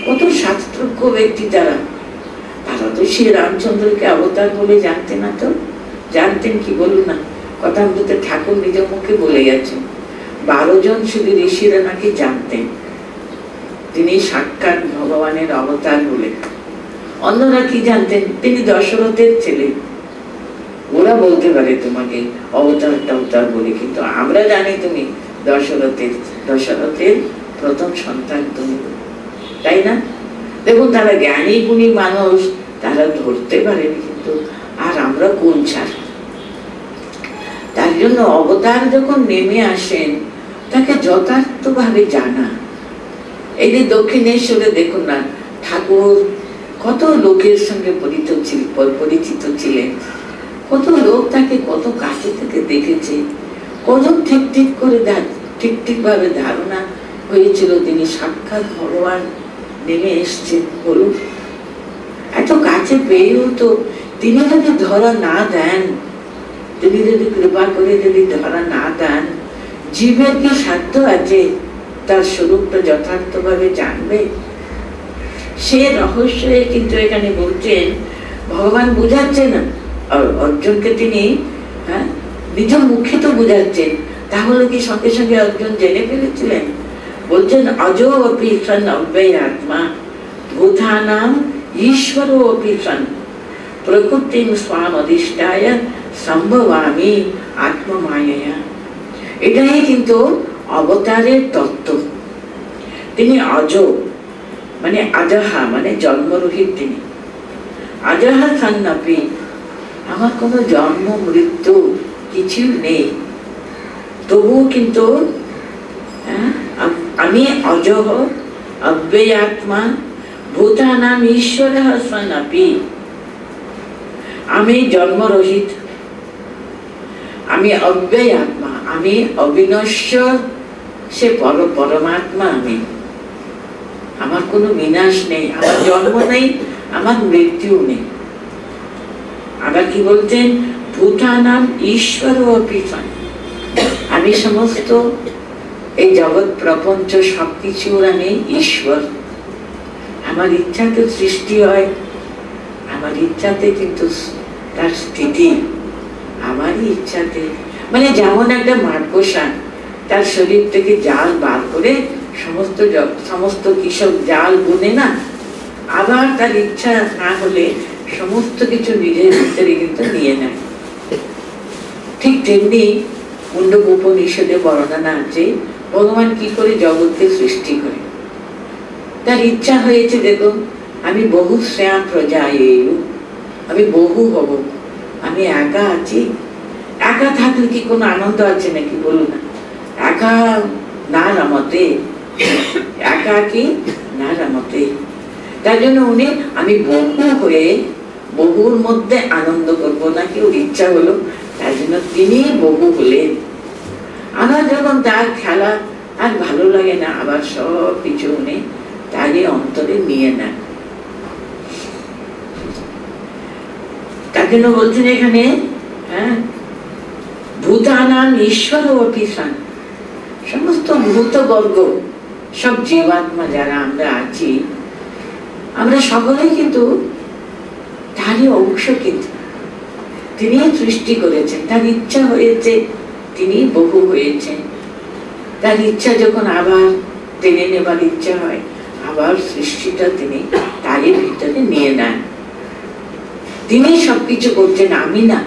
A: কত শাস্ত্রজ্ঞ ব্যক্তি তারা। তারা তো শ্রী রামচন্দ্রকে অবতার বলে জানতেন না। তো জানতেন কি বলুন না, কথা বলতে ঠাকুর নিজের মুখে বলে গেছেন 12 জন শুধু ঋষিরা নাকি জানতেন তিনি সাক্ষাৎ ভগবানের অবতার বলে। অন্যরা কি জানতেন? তিনি দশরথের ছেলে। ওরা বলতে পারে তোমাকে অবতার টবতার বলে, কিন্তু আমরা জানি তুমি দশরথের প্রথম সন্তান তুমি, তাই না? দেখুন, তারা জ্ঞানী গুণী মানুষ, তারা ধরতে পারেনি, কিন্তু আর আমরা কোন ছাড়। তার জন্য অবতার যখন নেমে আসেন তাকে যথার্থভাবে জানা। এই যে দক্ষিণেশ্বরে দেখুন না, ঠাকুর কত লোকের সঙ্গে পরিচিত ছিলেন, কত লোক তাকে কত কাছে থেকে দেখেছে, কত ঠিক ভাবে ধারণা হয়েছিল তিনি সাক্ষাৎ ভগবান নেমে এসছেন। বলুন, এত কাছে পেয়েও তো তিনি যদি ধরা না দেন, তিনি যদি কৃপা করে যদি ধরা না দেন, জীবের কি সাধ্য আছে তার স্বরূপটা যথার্থভাবে জানবে? সে রহস্য কিন্তু এখানে বলছেন, ভগবান বুঝাচ্ছেন না অর্জুনকে, তিনি নিজের মুখে তো বুঝাচ্ছেন। তাহলে কি সঙ্গে সঙ্গে অর্জুন জেনে ফেলেছিলেন? বলছেন অজো অপি সন অব্যয় আত্মা ভূতানাম ঈশ্বর অপি সন প্রকৃতিম স্বাম অধিষ্ঠায় সম্ভবামি আত্মমায়া। এটাই কিন্তু অবতারের তত্ত্ব। তিনি অজ মানে আজাহা মানে জন্মরহিত, তিনি আজাহা সন্নপি, আমার কোনো জন্ম মৃত্যু কিছু নেই, তবু কিন্তু আমি অজহ অব্যয়াত্মা ভূতানাম ঈশ্বর সন্নপি, আমি জন্মরহিত, আমি অব্যয় আত্মা, আমি অবিনশ্বর, সে পরমাত্মা। আমি, আমার কোনো বিনাশ নেই, আমার জন্ম নেই, আমার মৃত্যু নেই। আবার কি বলছেন? ভূতানাম ঈশ্বর অপিসন, আমি সমস্ত এই জগৎ প্রপঞ্চ সবকিছুর আমি ঈশ্বর। আমার ইচ্ছাতে সৃষ্টি হয়, আমার ইচ্ছাতে কিন্তু তার স্থিতি, আমারই ইচ্ছাতে। মানে যেমন একটা মাঠকোষা তার শরীর থেকে জাল বার করে সমস্ত কৃষক জাল বুনে না, আবার তার ইচ্ছা না হলে সমস্ত কিছু নিজের ভিতরে কিন্তু নিয়ে নেয়। ঠিক তেমনি মুন্ডক উপনিষদে বর্ণনা আছে ভগবান কি করে জগৎকে সৃষ্টি করে। তার ইচ্ছা হয়েছে, দেখুন আমি বহু শ্রেয়া প্রজা, আমি বহু হব, আমি একা আছি। একা থাকলে কি কোনো আনন্দ আছে নাকি? বলুন না, একা না রমতে, একা কি না রমতে। তার জন্য উনি আমি বহু হয়ে বহুর মধ্যে আনন্দ করবো নাকি ওর ইচ্ছা হলো, তার জন্য তিনি বহু হলেন। আমার যখন তার খেলা আর ভালো লাগে না, আবার সব কিছু উনি তারই অন্তরে নিয়ে নেন। তার জন্য বলছেন এখানে ভূতানাম ঈশ্বর অপিসান, সমস্ত ভূতবর্গ, সব জীবাত্মা যারা আমরা আছি, আমরা সকলেই কিন্তু তারই অংশ। কিন্তু তিনি সৃষ্টি করেছেন, তার ইচ্ছা হয়েছে, তিনি বহু হয়েছেন। তার ইচ্ছা যখন আবার টেনে নেবার ইচ্ছা হয়, আবার সৃষ্টিটা তিনি তারই ভিতরে নিয়ে নেন। তিনি সবকিছু করছেন, আমি না।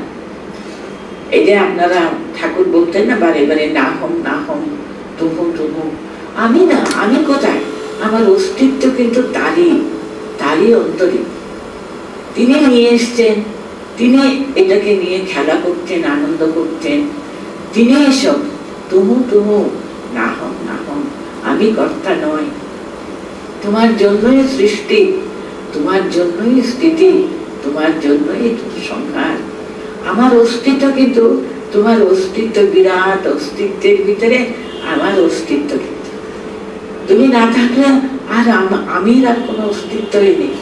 A: এই যে আপনারা ঠাকুর বলতেন না বারে বারে, না হম না হম তুহু তুহু, আমি না, আমি কোথায়? আমার অস্তিত্ব কিন্তু তারই অন্তরে। তিনি নিয়ে এসছেন, তিনি এটাকে নিয়ে খেলা করছেন, আনন্দ করছেন। তিনি এসব তুহু তুহু না হম না হম, আমি কর্তা নয়। তোমার জন্যই সৃষ্টি, তোমার জন্যই স্থিতি, তোমার জন্যই সংহার। আমার অস্তিত্ব কিন্তু তোমার অস্তিত্ব, বিরাট অস্তিত্বের ভিতরে আমার অস্তিত্ব। কিন্তু তুমি না থাকলে আর আমি আর কোনো অস্তিত্বই নেই।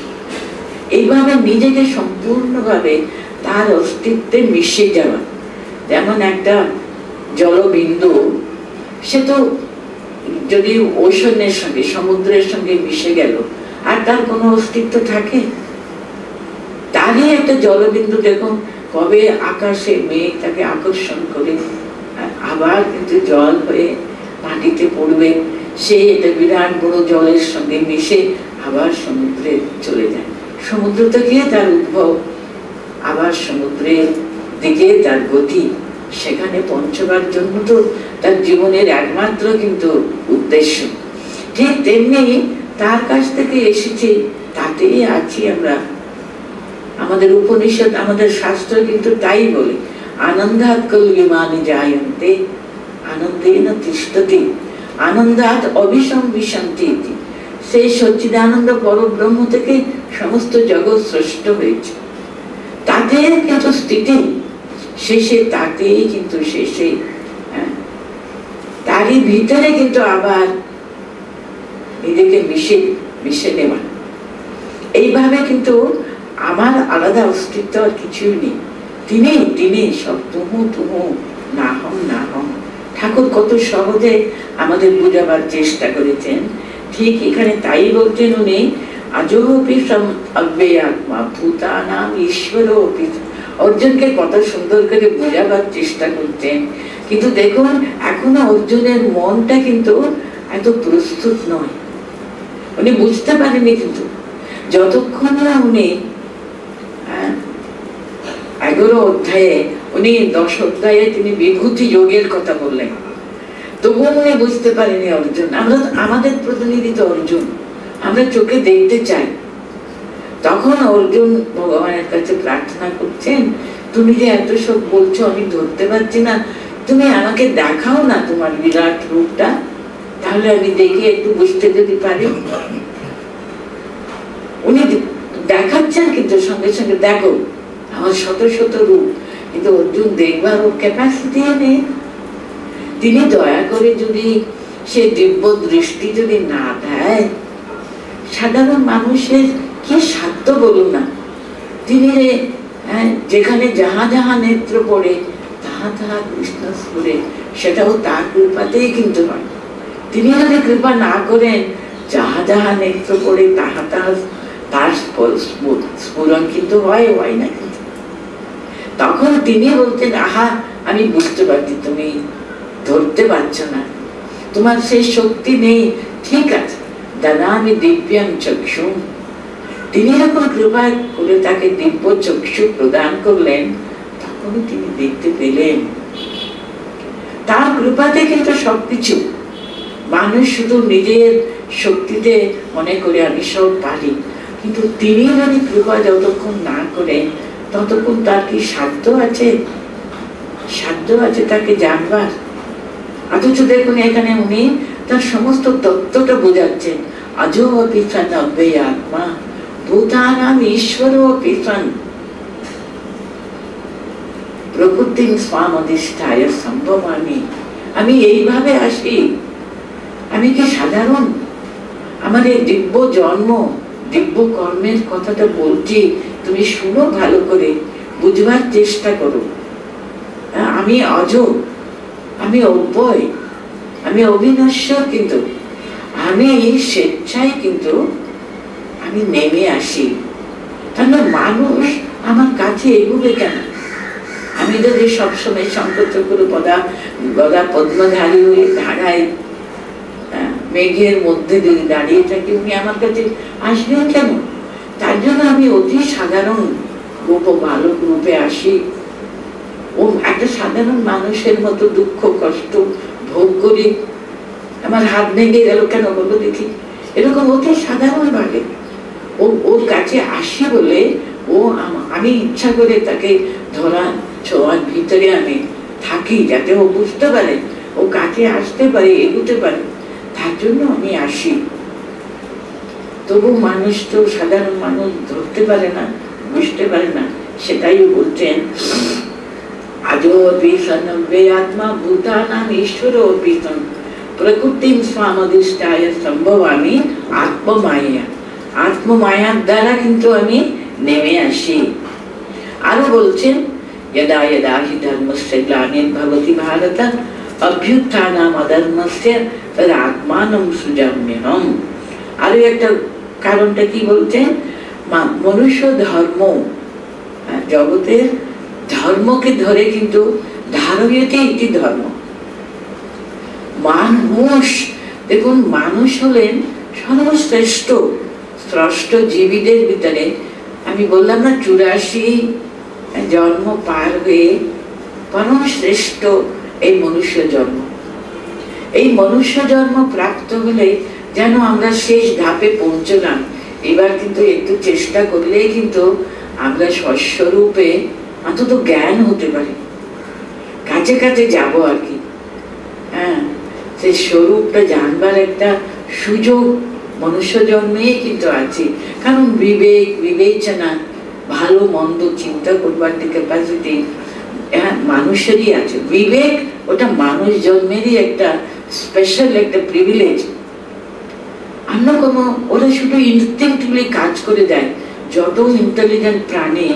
A: এইভাবে নিজেকে সম্পূর্ণভাবে তার অস্তিত্বে মিশে যাওয়া। যেমন একটা জলবিন্দু, সে তো যদি ওশনের সঙ্গে, সমুদ্রের সঙ্গে মিশে গেল, আর তার কোনো অস্তিত্ব থাকে? তারই একটা জলবিন্দু দেখুন, কবে আকাশে মেঘ তাকে আকর্ষণ করে আবার কিন্তু জল হয়ে মাটিতে পড়বে, সে এটা বিরাট বড় জলের সঙ্গে মিশে আবার সমুদ্রে চলে যায়। সমুদ্র থেকে তার উদ্ভব, আবার সমুদ্রের দিকে তার গতি, সেখানে পৌঁছবার জন্য তো তার জীবনের একমাত্র কিন্তু উদ্দেশ্য। ঠিক তেমনি তার কাছ থেকে এসেছি, তাতেই আছি আমরা। আমাদের উপনিষদ, আমাদের শাস্ত্র কিন্তু তাই বলে, আনন্দাৎ কল্যাণে জায়ন্তে আনন্দেন তিষ্ঠতি আনন্দাৎ অবিষম বিশান্তি। সেই সচ্চিদানন্দ পরব্রহ্ম থেকে সমস্ত জগৎ সৃষ্ট হয়েছে, তাতে কিন্তু স্থিতি শেষে, তাতেই কিন্তু শেষে তারই ভিতরে কিন্তু আবার নিজেকে মিশে নেওয়া। এইভাবে কিন্তু আমার আলাদা অস্তিত্ব আর কিছুই নেই, তিনি সব, তুমু না হম। ঠাকুর কত সহজে আমাদের বোঝাবার চেষ্টা করেছেন। ঠিক এখানে তাই বলছেন উনি, আজোপি আত্মা ভূতানাম ঈশ্বর। অর্জুনকে কত সুন্দর করে বোঝাবার চেষ্টা করতেন, কিন্তু দেখুন এখনো অর্জুনের মনটা কিন্তু এত প্রস্তুত নয়, উনি বুঝতে পারেনি। কিন্তু যতক্ষণ না উনি 11 অধ্যায়ে, উনি 10 অধ্যায়ে তিনি বিভূতি যোগের কথা বললেন, তবুও উনি বুঝতে পারেনি অর্জুন। আমরা, আমাদের প্রতিনিধি তো অর্জুন, আমরা চোখে দেখতে চাই। তখন অর্জুন ভগবানের কাছে প্রার্থনা করছেন, তুমি যে এত সব বলছো আমি ধরতে পারছি না, তুমি আমাকে দেখাও না তোমার বিরাট রূপটা, তাহলে আমি দেখে একটু বুঝতে যদি পারি। উনি দেখাচ্ছেন কিন্তু সঙ্গে সঙ্গে, দেখো আমার শত শত রূপ, কিন্তু অর্জুন দেখবার ও ক্যাপাসিটি নেই। তিনি দয়া করে যদি সে দিব্য দৃষ্টি যদি না দেয়, সাধারণ মানুষের কি সাধ্য বলুন না। তিনি যেখানে যাহা যাহা নেত্র পড়ে তাহা তাহা কৃষ্ণ স্ফুরে, সেটাও তার কৃপাতেই কিন্তু হয়। তিনি যদি কৃপা না করেন, যাহা যাহা নেত্র পড়ে তাহা তাহা তার স্ফুরণ কিন্তু হয় না। কিন্তু তখন তিনি বলতেন, আহা আমি বুঝতে পারছি তুমি ধরতে পারছো না, তোমার সেই শক্তি নেই, ঠিক আছে দাদা আমি দিব্যাং চক্ষু। তিনি যখন কৃপা করে তাকে দিব্য চক্ষু প্রদান করলেন, তখনই তিনি দেখতে পেলেন। তার কৃপাতে কিন্তু সবকিছু, মানুষ শুধু নিজের শক্তিতে মনে করে আমি সব পারি, কিন্তু তিনি যদি কৃপা যতক্ষণ না করেন ততক্ষণ তার কি সাধ্য আছে তাকে জানবার। অথচ দেখুন এখানে উনি তার সমস্ত তত্ত্বটা বোঝাচ্ছেন, আজো অপিসান অব্যয় আত্মা ভূতানাম ঈশ্বর অপিসান প্রকৃতিং স্বামধিষ্ঠায় সম্ভবামি। আমি এইভাবে আসি, আমি কি সাধারণ? আমার এই দিব্য জন্ম, দিব্য কর্মের কথাটা বলছি, তুমি শুনো ভালো করে, বুঝবার চেষ্টা করো। আমি অজ, আমি অব্যয়, আমি অবিনশ্বর, কিন্তু আমি স্বেচ্ছায় কিন্তু আমি নেমে আসি। তাহলে মানুষ আমার কাছে এগুবে কেন? আমি যদি সবসময় শঙ্করচক্র গদা পদ্মধারী হয়ে ধারায় মেঘের মধ্যে যদি দাঁড়িয়ে থাকি, উনি আমার কাছে আসবেন কেন? তার জন্য আমি অতি সাধারণ রূপ, বালক রূপে আসি। ও একটা সাধারণ মানুষের মতো দুঃখ কষ্ট ভোগ করি। আমার হাত ভেঙে গেল কেন বলো দেখি, এরকম অতি সাধারণ ভাবে ওর কাছে আসি বলে আমি ইচ্ছা করে তাকে ধরা ছোঁয়ার ভিতরে আমি থাকি, যাতে ও বুঝতে পারে, ও কাছে আসতে পারে, এগুতে পারে, তার জন্য আমি আসি। তবু মানুষ তো, সাধারণ মানুষ ধরতে পারে না, বুঝতে পারে না। সেটাই বলছেন, আজো অপিসন অব্যয় আত্মা ভূতানাম ঈশ্বর অপিসন প্রকৃতিং স্বামধিষ্ঠায় সম্ভবামি আত্মমায়া। আত্মমায়ার দ্বারা কিন্তু আমি নেমে আসি। আরো বলছেন, यदा यदा हि धर्मस्य ग्लानिर्भवति भारत अभ्युत्थानम् अधर्मस्य तदात्मानं सृजाम्यहम्। আরো একটা কারণটা কি বলছেন, মনুষ্য ধর্ম জগতের ধর্মকে ধরে কিন্তু ধারয়তে ইতি ধর্ম। মানুষ, দেখুন মানুষ হলেন সর্বশ্রেষ্ঠ স্রষ্ট জীবীদের ভিতরে। আমি বললাম না 84 জন্ম পার হয়ে পরম শ্রেষ্ঠ এই মনুষ্য জন্ম। এই মনুষ্য জন্ম প্রাপ্ত হলে যেন আমরা শেষ ধাপে পৌঁছলাম। এবার কিন্তু একটু চেষ্টা করলেই কিন্তু আমরা স্বস্বরূপে অন্তত জ্ঞান হতে পারি, কাছে কাছে যাবো আর কি। হ্যাঁ, সেই স্বরূপটা জানবার একটা সুযোগ মনুষ্য জন্মেই কিন্তু আছে। কারণ বিবেক, বিবেচনা, ভালো মন্দ চিন্তা করবার ক্যাপাসিটি মানুষেরই আছে। বিবেক ওটা মানুষ জন্মেরই একটা স্পেশাল একটা প্রিভিলেজ। আমরা কোনো, ওরা শুধু ইনস্টিংক্টিভলি কাজ করে দেয়। যত ইন্টেলিজেন্ট প্রাণী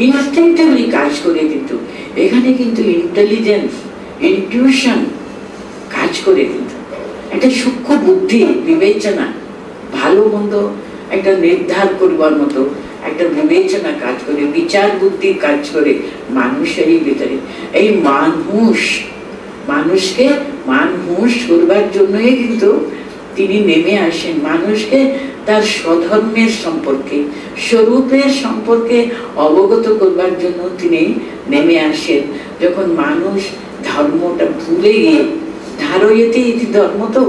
A: ইনস্টিংক্টিভলি কাজ করে, কিন্তু এখানে কিন্তু ইন্টেলিজেন্স, ইনটিউশন কাজ করে, কিন্তু একটা সূক্ষ্ম বুদ্ধি, বিবেচনা, ভালো মন্দ একটা নির্ধার করবার মতো একটা বিবেচনা কাজ করে, বিচার বুদ্ধি কাজ করে মানুষেরই ভিতরে। এই মানুষকে মানুষ করবার জন্যই কিন্তু তিনি নেমে আসেন। মানুষকে তার স্বধর্মের সম্পর্কে, স্বরূপের সম্পর্কে অবগত করবার জন্য তিনি নেমে আসেন। যখন মানুষ ধর্মটা ভুলে গিয়ে, ধারয়তে ইতি ধর্ম, তো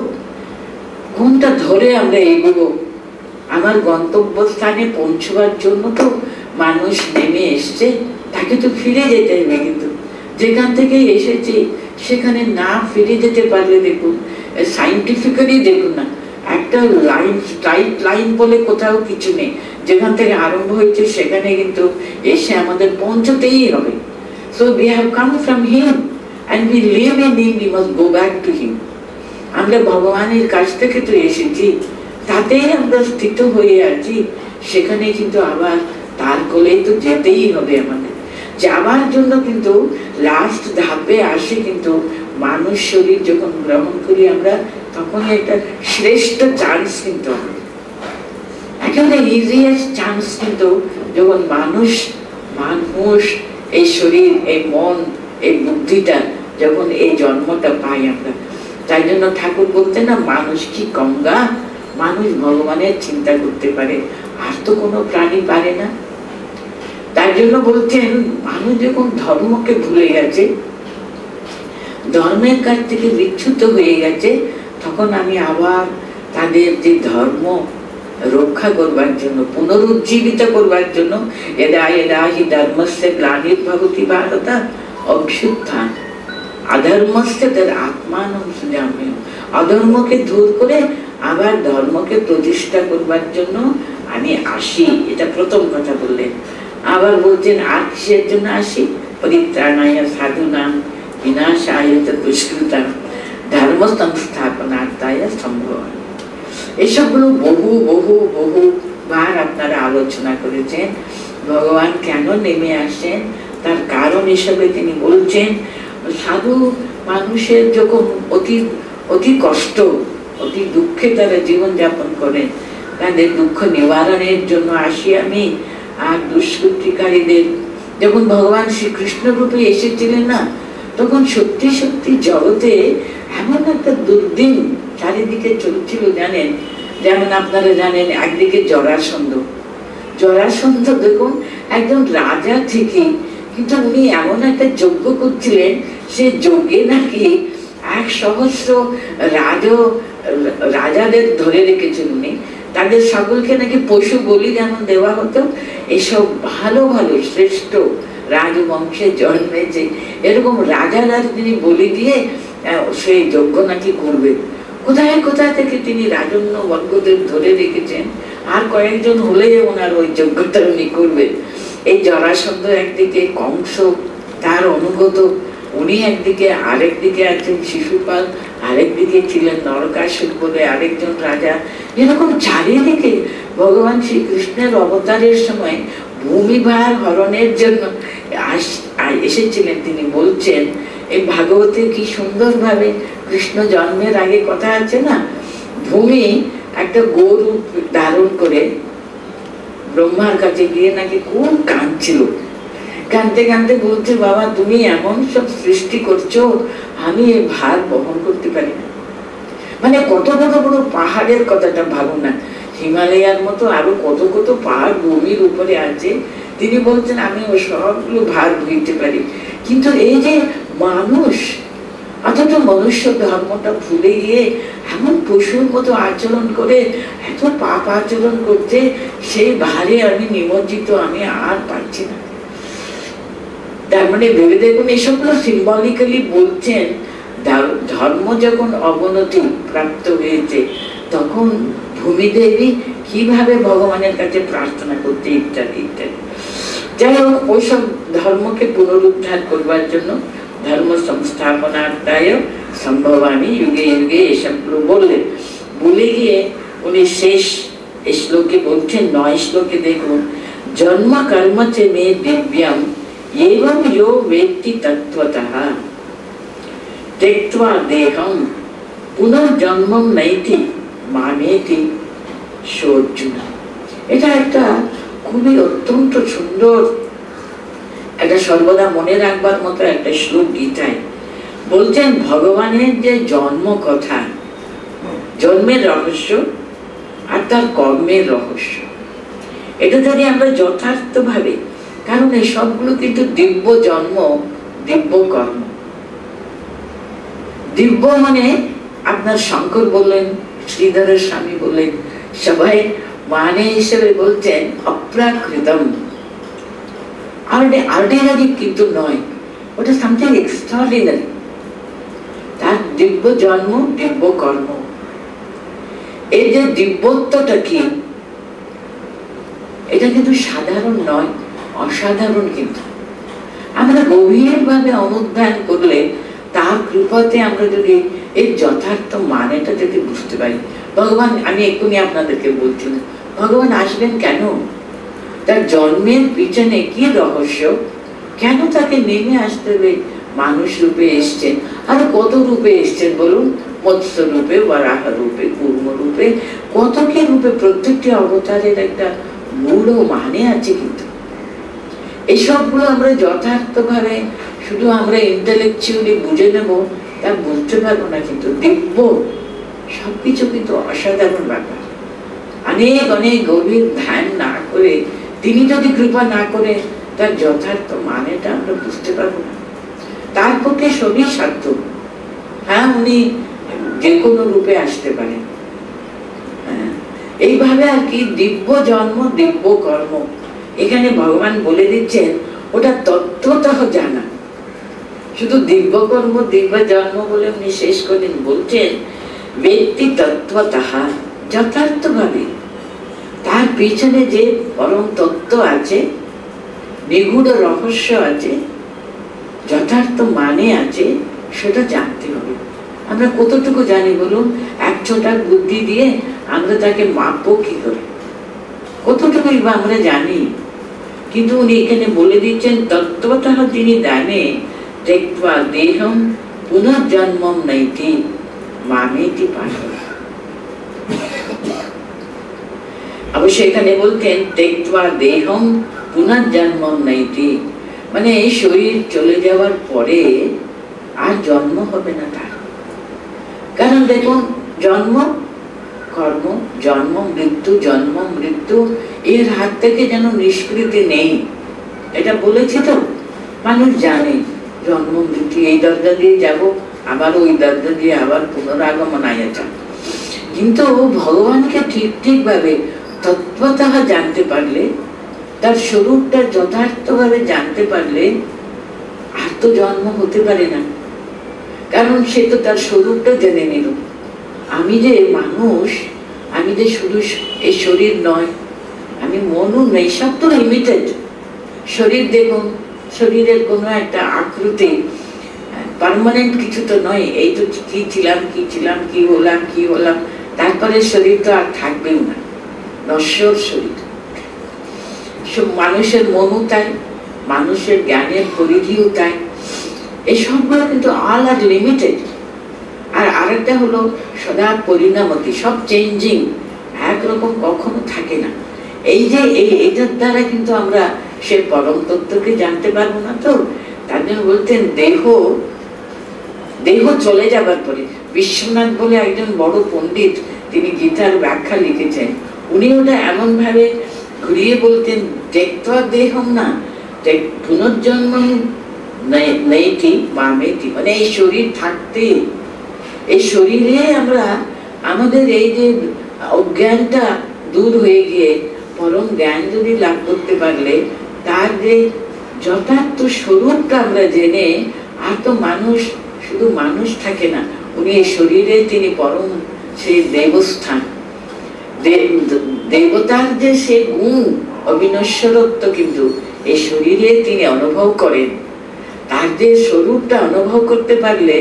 A: কোনটা ধরে আমরা এগোবো? আমার গন্তব্যস্থানে পৌঁছবার জন্য তো মানুষ নেমে এসছে, তাকে তো ফিরে যেতে হবে। কিন্তু যেখান থেকে এসেছে সেখানে না ফিরে যেতে পারলে, দেখুন সাইন্টিফিক্যালি দেখুন না, একটা লাইন, স্ট্রাইট লাইন বলে কোথাও কিছু নেই। যেখান থেকে আরম্ভ হয়েছে সেখানে কিন্তু এসে আমাদের পৌঁছতেই হবে। So we have come from him and we live in him, we must go back to him. আমরা ভগবানের কাছ থেকে তো এসেছি, তাতেই আমরা স্থিত হয়ে আছি। সেখানে কিন্তু আবার তার কোলে তো যেতেই হবে আমাদের। যাবার জন্য কিন্তু লাস্ট ধাপে আসে কিন্তু মানুষ শরীর যখন গ্রহণ করি আমরা, তখন একটা শ্রেষ্ঠ চান্স কিন্তু, একেবারে ইজিয়েস্ট চান্স কিন্তু যখন মানুষ এই শরীর, এই মন, এই বুদ্ধিটা যখন এই জন্মটা পাই আমরা। তাই জন্য ঠাকুর বলতে না, মানুষ কি গঙ্গা, মানুষ ভগবানের চিন্তা করতে পারে, আর তো কোনো প্রাণী পারে না। তাই জন্য বলছেন মানুষ যখন ধর্মকে ভুলে গেছে, ধর্মের কাছ থেকে বিচ্যুত হয়ে গেছে, তখন আমি আবার তাদের যে ধর্ম রক্ষা করবার জন্য, পুনরুজ্জীবিত করবার জন্য, এদা এদা হি ধর্মস্য গ্লানির্ভবতি ভারত অভ্যুত্থান অধর্মস্য তদ আত্মানম সৃজাম্যহম। অধর্মকে দূর করে আবার ধর্মকে প্রতিষ্ঠা করবার জন্য আমি আসি, এটা প্রথম কথা বললেন। আবার বলছেন আর কিসের জন্য আসি? পরিত্রাণায় সাধুনাং বিনাশায় চ দুষ্কৃতাং ধর্ম সংস্থাপনার্থায় সম্ভবামি। এসবগুলো বহু বহু বহুবার আপনারা আলোচনা করেছেন। ভগবান কেন নেমে আসেন তার কারণ হিসেবে তিনি বলছেন, সাধু মানুষের যখন অতি কষ্ট, অতি দুঃখে তারা জীবনযাপন করেন, তাদের দুঃখ নিবারণের জন্য আসি আমি। আর দুষ্কৃতিকারীদের, যখন ভগবান শ্রীকৃষ্ণ রূপে এসেছিলেন না, তখন সত্যি সত্যি জগতে এমন একটা দুর্দিন চারিদিকে চলছিল জানেন। যেমন আপনারা জানেন, একদিকে জরাসন্ধ দেখুন একজন রাজা থেকে, কিন্তু উনি এমন একটা যজ্ঞ করছিলেন, সে যজ্ঞে নাকি 100 রাজাদের ধরে রেখেছেন উনি। তাদের সকলকে নাকি পশু বলি যেমন দেওয়া হতো। এসব ভালো ভালো শ্রেষ্ঠ রাজবংশে জন্মেছে এরকম রাজারা তিনি বলি দিয়ে সেই যজ্ঞ নাকি করবে। কোথায় কোথায় থেকে তিনি রাজন্য বর্গদের ধরে রেখেছেন, আর কয়েকজন হলে ওনার ওই যজ্ঞটা উনি করবেন। এই জরাসন্ধ একদিকে, কংস তার অনুগত উনি একদিকে, আরেকদিকে আছেন শিশুপাল, আরেকদিকে ছিলেন নরকাসুর বলে আরেকজন রাজা। এরকম চারিদিকে ভগবান শ্রীকৃষ্ণের অবতারের সময় ভূমিভার হরণের জন্য এসেছিলেন। তিনি বলছেন, এই ভাগবতে কি সুন্দর ভাবে কৃষ্ণ জন্মের আগে কথা আছে না, ভূমি একটা গরু ধারণ করে ব্রহ্মার কাছে গিয়ে নাকি খুব কাঁদছিল। কাঁদতে কাঁদতে বলছে, বাবা তুমি এমন সব সৃষ্টি করছো, আমি এই ভার বহন করতে পারি না। মানে কত বড় বড় পাহাড়ের কথাটা ভাবো না, হিমালয়ার মতো আরো কত কত পাহাড় ভূমির উপরে আছে, তিনি বলছেন আমি ওই সবগুলো ভার বইতে পারি। কিন্তু এই যে মানুষ, অথচ মনুষ্য ধর্মটা ভুলে গিয়ে এমন পশুর মতো আচরণ করে, এত পাপ আচরণ করতে, সেই ভারে আমি নিমজ্জিত, আমি আর পারছি না। তার মানে ভেবে দেখুন, এসবগুলো সিম্বলিক্যালি বলছেন ধর্ম যখন অবনতি প্রাপ্ত হয়েছে, তখন ভূমিদেবী কিভাবে ভগবানের কাছে প্রার্থনা করতে, ইত্যাদি ইত্যাদি। যাই হোক, ওইসব ধর্মকে পুনরুদ্ধার করবার জন্য ধর্ম সংস্থাপনার্থায় সম্ভবামি যুগে যুগে এসবগুলো বললেন। বলে গিয়ে উনি শেষ শ্লোকে বলছেন, 9 শ্লোকে দেখুন, জন্ম কর্ম চে মে দিব্যম एवं यो वेत्ति तत्वतः त्यक्त्वा देहं पुनर्जन्मं नैति मामेति सोऽर्जुन। এটা একটা খুবই অত্যন্ত সুন্দর, একটা সর্বদা মনে রাখবার মতো একটা শ্লোক গীতায়। বলছেন ভগবানের যে জন্ম কথা, জন্মের রহস্য আর তার কর্মের রহস্য, এটা যদি আমরা যথার্থ ভাবে, কারণ এই সবগুলো কিন্তু দিব্য জন্ম, দিব্য কর্ম। দিব্য মানে আপনার শঙ্কর বললেন, শ্রীধরের স্বামী বললেন, সবাই মানে হিসেবে বলছেন অপ্রাকৃতম, অর্ডিনারি কিন্তু নয়, ওটা সামথিং এক্সট্রাঅর্ডিনারি। তার দিব্য জন্ম, দিব্য কর্ম। এই যে দিব্যত্বটা কি, এটা কিন্তু সাধারণ নয়, অসাধারণ। কিন্তু আমরা গভীরভাবে অনুধ্যান করলে, তার কৃপাতে আমরা যদি এর যথার্থ মানেটা যদি বুঝতে পারি, ভগবান, আমি এক্ষুনি আপনাদেরকে বলছি না, ভগবান আসবেন কেন, তার জন্মের পিছনে কি রহস্য, কেন তাকে নেমে আসতে হবে, মানুষ রূপে এসছেন, আর কত রূপে এসছেন বলুন, মৎস্য রূপে, বরাহ রূপে, কূর্ম রূপে, কত কি রূপে, প্রত্যেকটি অবতারের একটা মূল মানে আছে। কিন্তু এই সবগুলো আমরা যথার্থ ভাবে শুধু আমরা ইন্টেলেকচুয়ালি বুঝে নেব, তা বুঝতে পারবো না। কিন্তু দিব্য সবকিছু কিন্তু অসাধারণ ব্যাপার। অনেক অনেক গভীর ধ্যান না করে, তিনি যদি কৃপা না করে, তার যথার্থ মানেটা আমরা বুঝতে পারবো না। তার পক্ষে সবই সাধ্য। হ্যাঁ, উনি যে কোনো রূপে আসতে পারেন। এইভাবে আর কি, দিব্য জন্ম, দিব্য কর্ম। এখানে ভগবান বলে দিচ্ছেন ওটা তত্ত্বতঃ জানা। শুধু দিব্য কর্ম, দিব্য জন্ম বলে উনি শেষ করেন, বলছেন ব্যক্তি তত্ত্বতঃ, যথার্থ ভাবে তার পিছনে যে পরম তত্ত্ব আছে, নিগূঢ় রহস্য আছে, যথার্থ মানে আছে, সেটা জানতে হবে। আমরা কতটুকু জানি বলুন, 1 ছোটা বুদ্ধি দিয়ে আমরা তাকে মাপবো কি করে, কতটুকুই বা আমরা জানি। কিন্তু উনি এখানে বলে দিচ্ছেন তত্ত্বতঃ তিনি জানে, त्यক্ত্বা দেহম পুনর্জন্মম নৈতি মামেতি পার্থ। অবশ্য এখানে বলতেন त्यক্ত্বা দেহম পুনর্জন্মম নৈতি, মানে এই শরীর চলে যাওয়ার পরে আর জন্ম হবে না তার। কারণ দেখুন, জন্ম কর্ম, জন্ম মৃত্যু, জন্ম মৃত্যু, এর হাত থেকে যেন নিষ্কৃতি নেই। এটা বলেছি তো, মানুষ জানে জন্ম মৃত্যু, এই দরজা দিয়ে যাব, আবার ওই দরজা দিয়ে আবার পুনরাগমন আয়াচা। কিন্তু ভগবানকে ঠিক ঠিক ভাবে তত্ত্বতঃ জানতে পারলে, তার স্বরূপটা যথার্থ ভাবে জানতে পারলে, আর তো জন্ম হতে পারে না। কারণ সে তো তার স্বরূপটা জেনে নিল। আমি যে মানুষ, আমি যে শুধু এই শরীর নয়, আমি মনও নেই, সব তো লিমিটেড। শরীর দেখুন, শরীরের কোনো একটা আকৃতি পার্মানেন্ট কিছু তো নয়। এই তো কি ছিলাম, কি ছিলাম, কি হলাম, কি হলাম, তারপরে শরীর তো আর থাকবেও না, নশ্বর শরীর। মানুষের মনও তাই, মানুষের জ্ঞানের পরিধিও তাই। এই সবগুলো কিন্তু অল আর লিমিটেড। আর আরেকটা হলো সদা পরিণামতি, সব চেঞ্জিং, একরকম কখনো থাকে না। এই যে এইটার দ্বারা কিন্তু আমরা সে পরম তত্ত্বকে জানতে পারবো না। তো তার জন্য বলতেন দেহ দেহ চলে যাবার পরে, বিশ্বনাথ বলে একজন বড় পণ্ডিত, তিনি গীতার ব্যাখ্যা লিখেছেন, উনি ওটা এমন ভাবে ঘুরিয়ে বলতেন, ত্যক্ত্বা দেহম না পুনর্জন্ম নেইতি মামেতি, মানে এই শরীর থাকতে, এই শরীরে আমরা আমাদের এই যে অজ্ঞানটা দূর হয়ে গিয়ে পরম জ্ঞান যদি লাভ করতে পারলে তার যে যথার্থ স্বরূপটা আমরা জেনে, আর তো মানুষ শুধু মানুষ থাকে না, উনি এই শরীরে তিনি পরম সেই দেবস্থান, দেবতার যে সে গুণ অবিনশ্বরত্ব কিন্তু এই শরীরে তিনি অনুভব করেন। তার যে স্বরূপটা অনুভব করতে পারলে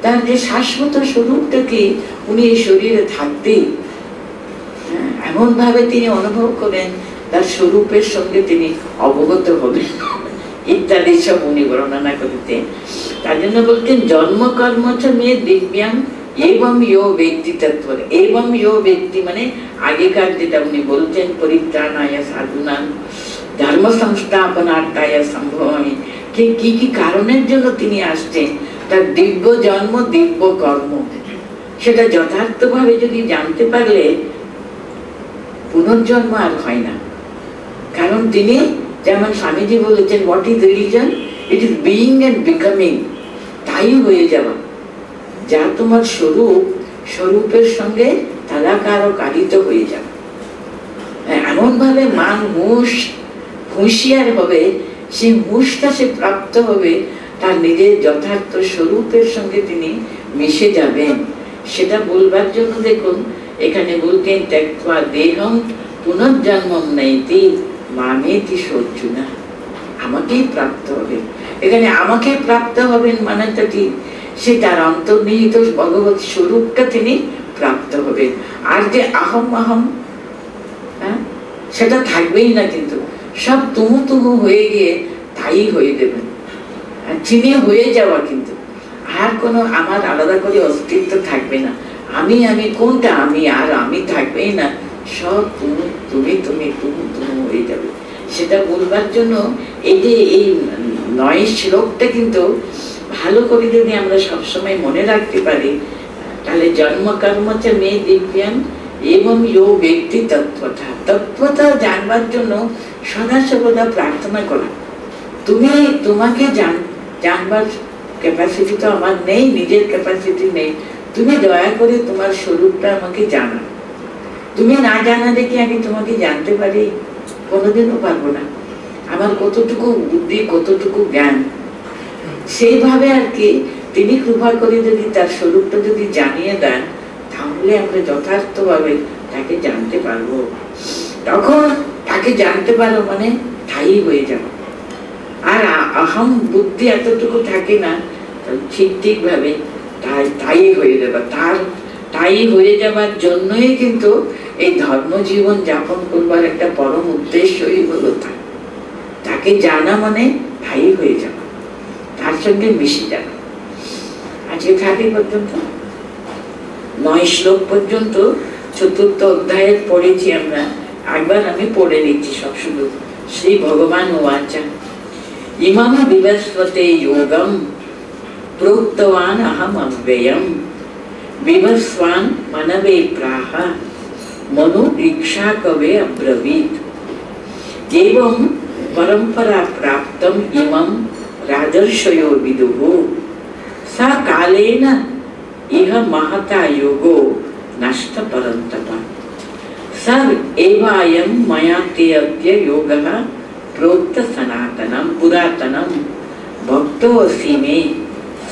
A: তার যে শাশ্বত স্বরূপটা কি উনি এই শরীরে থাকতেই এমন ভাবে তিনি অনুভব করেন, তার স্বরূপের সঙ্গে তিনি অবগত হবেন ইত্যাদি সব উনি বর্ণনা করতেন। তার জন্য বলতেন জন্ম কর্ম চ মে দিব্যাং এবং ইয়ো ব্যক্তি তত্ত্ব, এবং ইয়ো ব্যক্তি মানে আগেকার যেটা উনি বলছেন পরিত্রাণায় সাধুনাং ধর্ম সংস্থাপনার্থায় সম্ভবামি, কি কি কারণের জন্য তিনি আসছেন, তার দিব্য জন্ম দিব্য কর্ম, সেটা যথার্থভাবে যদি জানতে পারলে পুনর্জন্ম আর হয় না। কারণ তিনি যেমন স্বামীজি বলেছেন, what is religion, it is being and becoming, তাই হয়ে যাওয়া, যা তোমার স্বরূপ, স্বরূপের সঙ্গে তাদাকার ও কালিত হয়ে যাবে। এমন ভাবে মান হুঁশিয়ার হবে, সেই হুঁশটা সে প্রাপ্ত হবে, তার নিজের যথার্থ স্বরূপের সঙ্গে তিনি মিশে যাবেন। সেটা বলবার জন্য দেখুন এখানে বলতেন ত্যক্ত্বা দেহম পুনর্জন্মম নেইতি মামেতি অর্জুনা, আমাকেই প্রাপ্ত হবে। এখানে আমাকে প্রাপ্ত হবেন মানেটা কি, সে তার অন্তর্নিহিত ভগবত স্বরূপটা তিনি প্রাপ্ত হবেন। আর যে আহম আহম সেটা থাকবেই না, কিন্তু সব তুমু তুমু হয়ে গিয়ে তাই হয়ে দেবেন, চিনে হয়ে যাওয়া, কিন্তু আর কোনো আমার আলাদা করে অস্তিত্ব থাকবে না। আমি আমি কোনটা, আমি আর আমি থাকবেই না, সব তুমি তুমি তুমি তুমি তুমি হয়ে যাবে। সেটা বলবার জন্য এই যে এই 9 শ্লোকটা কিন্তু ভালো করে যদি আমরা সবসময় মনে রাখতে পারি, তাহলে জন্ম কর্ম চ মে দিব্যাং এবং ইয়ো ব্যক্তি তত্ত্বতা, তত্ত্বতা জানবার জন্য সদা সর্বদা প্রার্থনা করা। তুমি তোমাকে জানবার ক্যাপাসিটি তো আমার নেই, নিজের ক্যাপাসিটি নেই, তুমি দয়া করে তোমার স্বরূপটা আমাকে জানা। তুমি না জানা দেখি আমি তোমাকে জানতে পারি, কোনোদিনও পারবো না। আমার কতটুকু বুদ্ধি, কতটুকু জ্ঞান, সেইভাবে আর কি তিনি কৃপা করে যদি তার স্বরূপটা যদি জানিয়ে দেন, তাহলে আমরা যথার্থভাবে তাকে জানতে পারবো। তখন তাকে জানতে পারো মানে ঠাই হয়ে যাবে। আর আহম বুদ্ধি এতটুকু থাকে না, ঠিক ভাবে তাই হয়ে যাবে। তাই হয়ে যাবার জন্যই কিন্তু এই ধর্ম জীবন যাপন করবার একটা পরম উদ্দেশ্যই হলো তাকে জানা মানে তাই হয়ে যাবে, তার সঙ্গে মিশে যাবে। আজকে থাকি পর্যন্ত 9 শ্লোক পর্যন্ত 4th অধ্যায়ের পড়েছি আমরা। একবার আমি পড়ে নিচ্ছি সব শুধু। শ্রী ভগবান উবাচা ইমাম বিবস্বতে যোগম प्रोक्तवान अहम अव्ययम विवस्वान मनवे प्राह मनु दीक्षा कवे अब्रवीत एवं परंपरा प्राप्तम इमं राजर्षयो विदुः स कालेन इह महता योगो नष्ट परन्तप स एवायं मया ते अद्य योगः प्रोक्त सनातनं पुरातनं भक्तोऽसि मे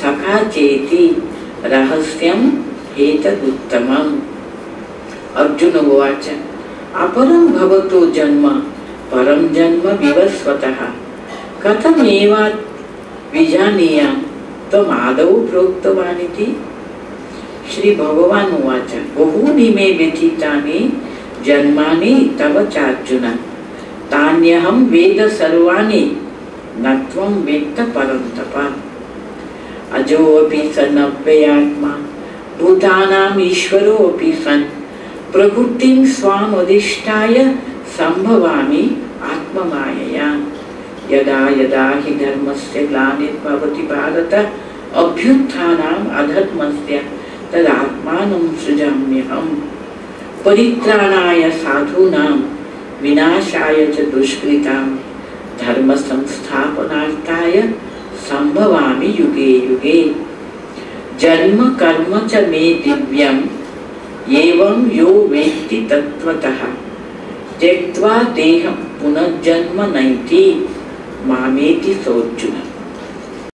A: सखा चेति रहस्यम एतदुत्तमम्। अर्जुन उवाच अपरं भवतो जन्म परं जन्म विवस्वतः कथमेवा विजानीयां त्वमादौ प्रोक्तवानिति। श्री भगवान उवाच बहूनि मे व्यतीतानि जन्मानि तव चार्जुन तान्यहं वेद सर्वाणि न त्वं वेत्त परन्तप अजोऽपि सन् अव्ययात्मा भूतानाम् ईश्वरोऽपि सन् प्रकृतिं स्वामधिष्ठाय सम्भवामि आत्ममायया यदा यदा हि धर्मस्य ग्लानिर्भवति भारत अभ्युत्थानम् अधर्मस्य तदात्मानं सृजाम्यहम् परित्राणाय साधूनां विनाशाय च दुष्कृतां धर्म संस्थापनार्थाय संभवामि युगे युगे। जन्म कर्म च मे दिव्यम् एवं यो वेत्ति तत्त्वतः त्यक्त्वा देहं पुनर्जन्म नैति मामेति सोऽर्जुन।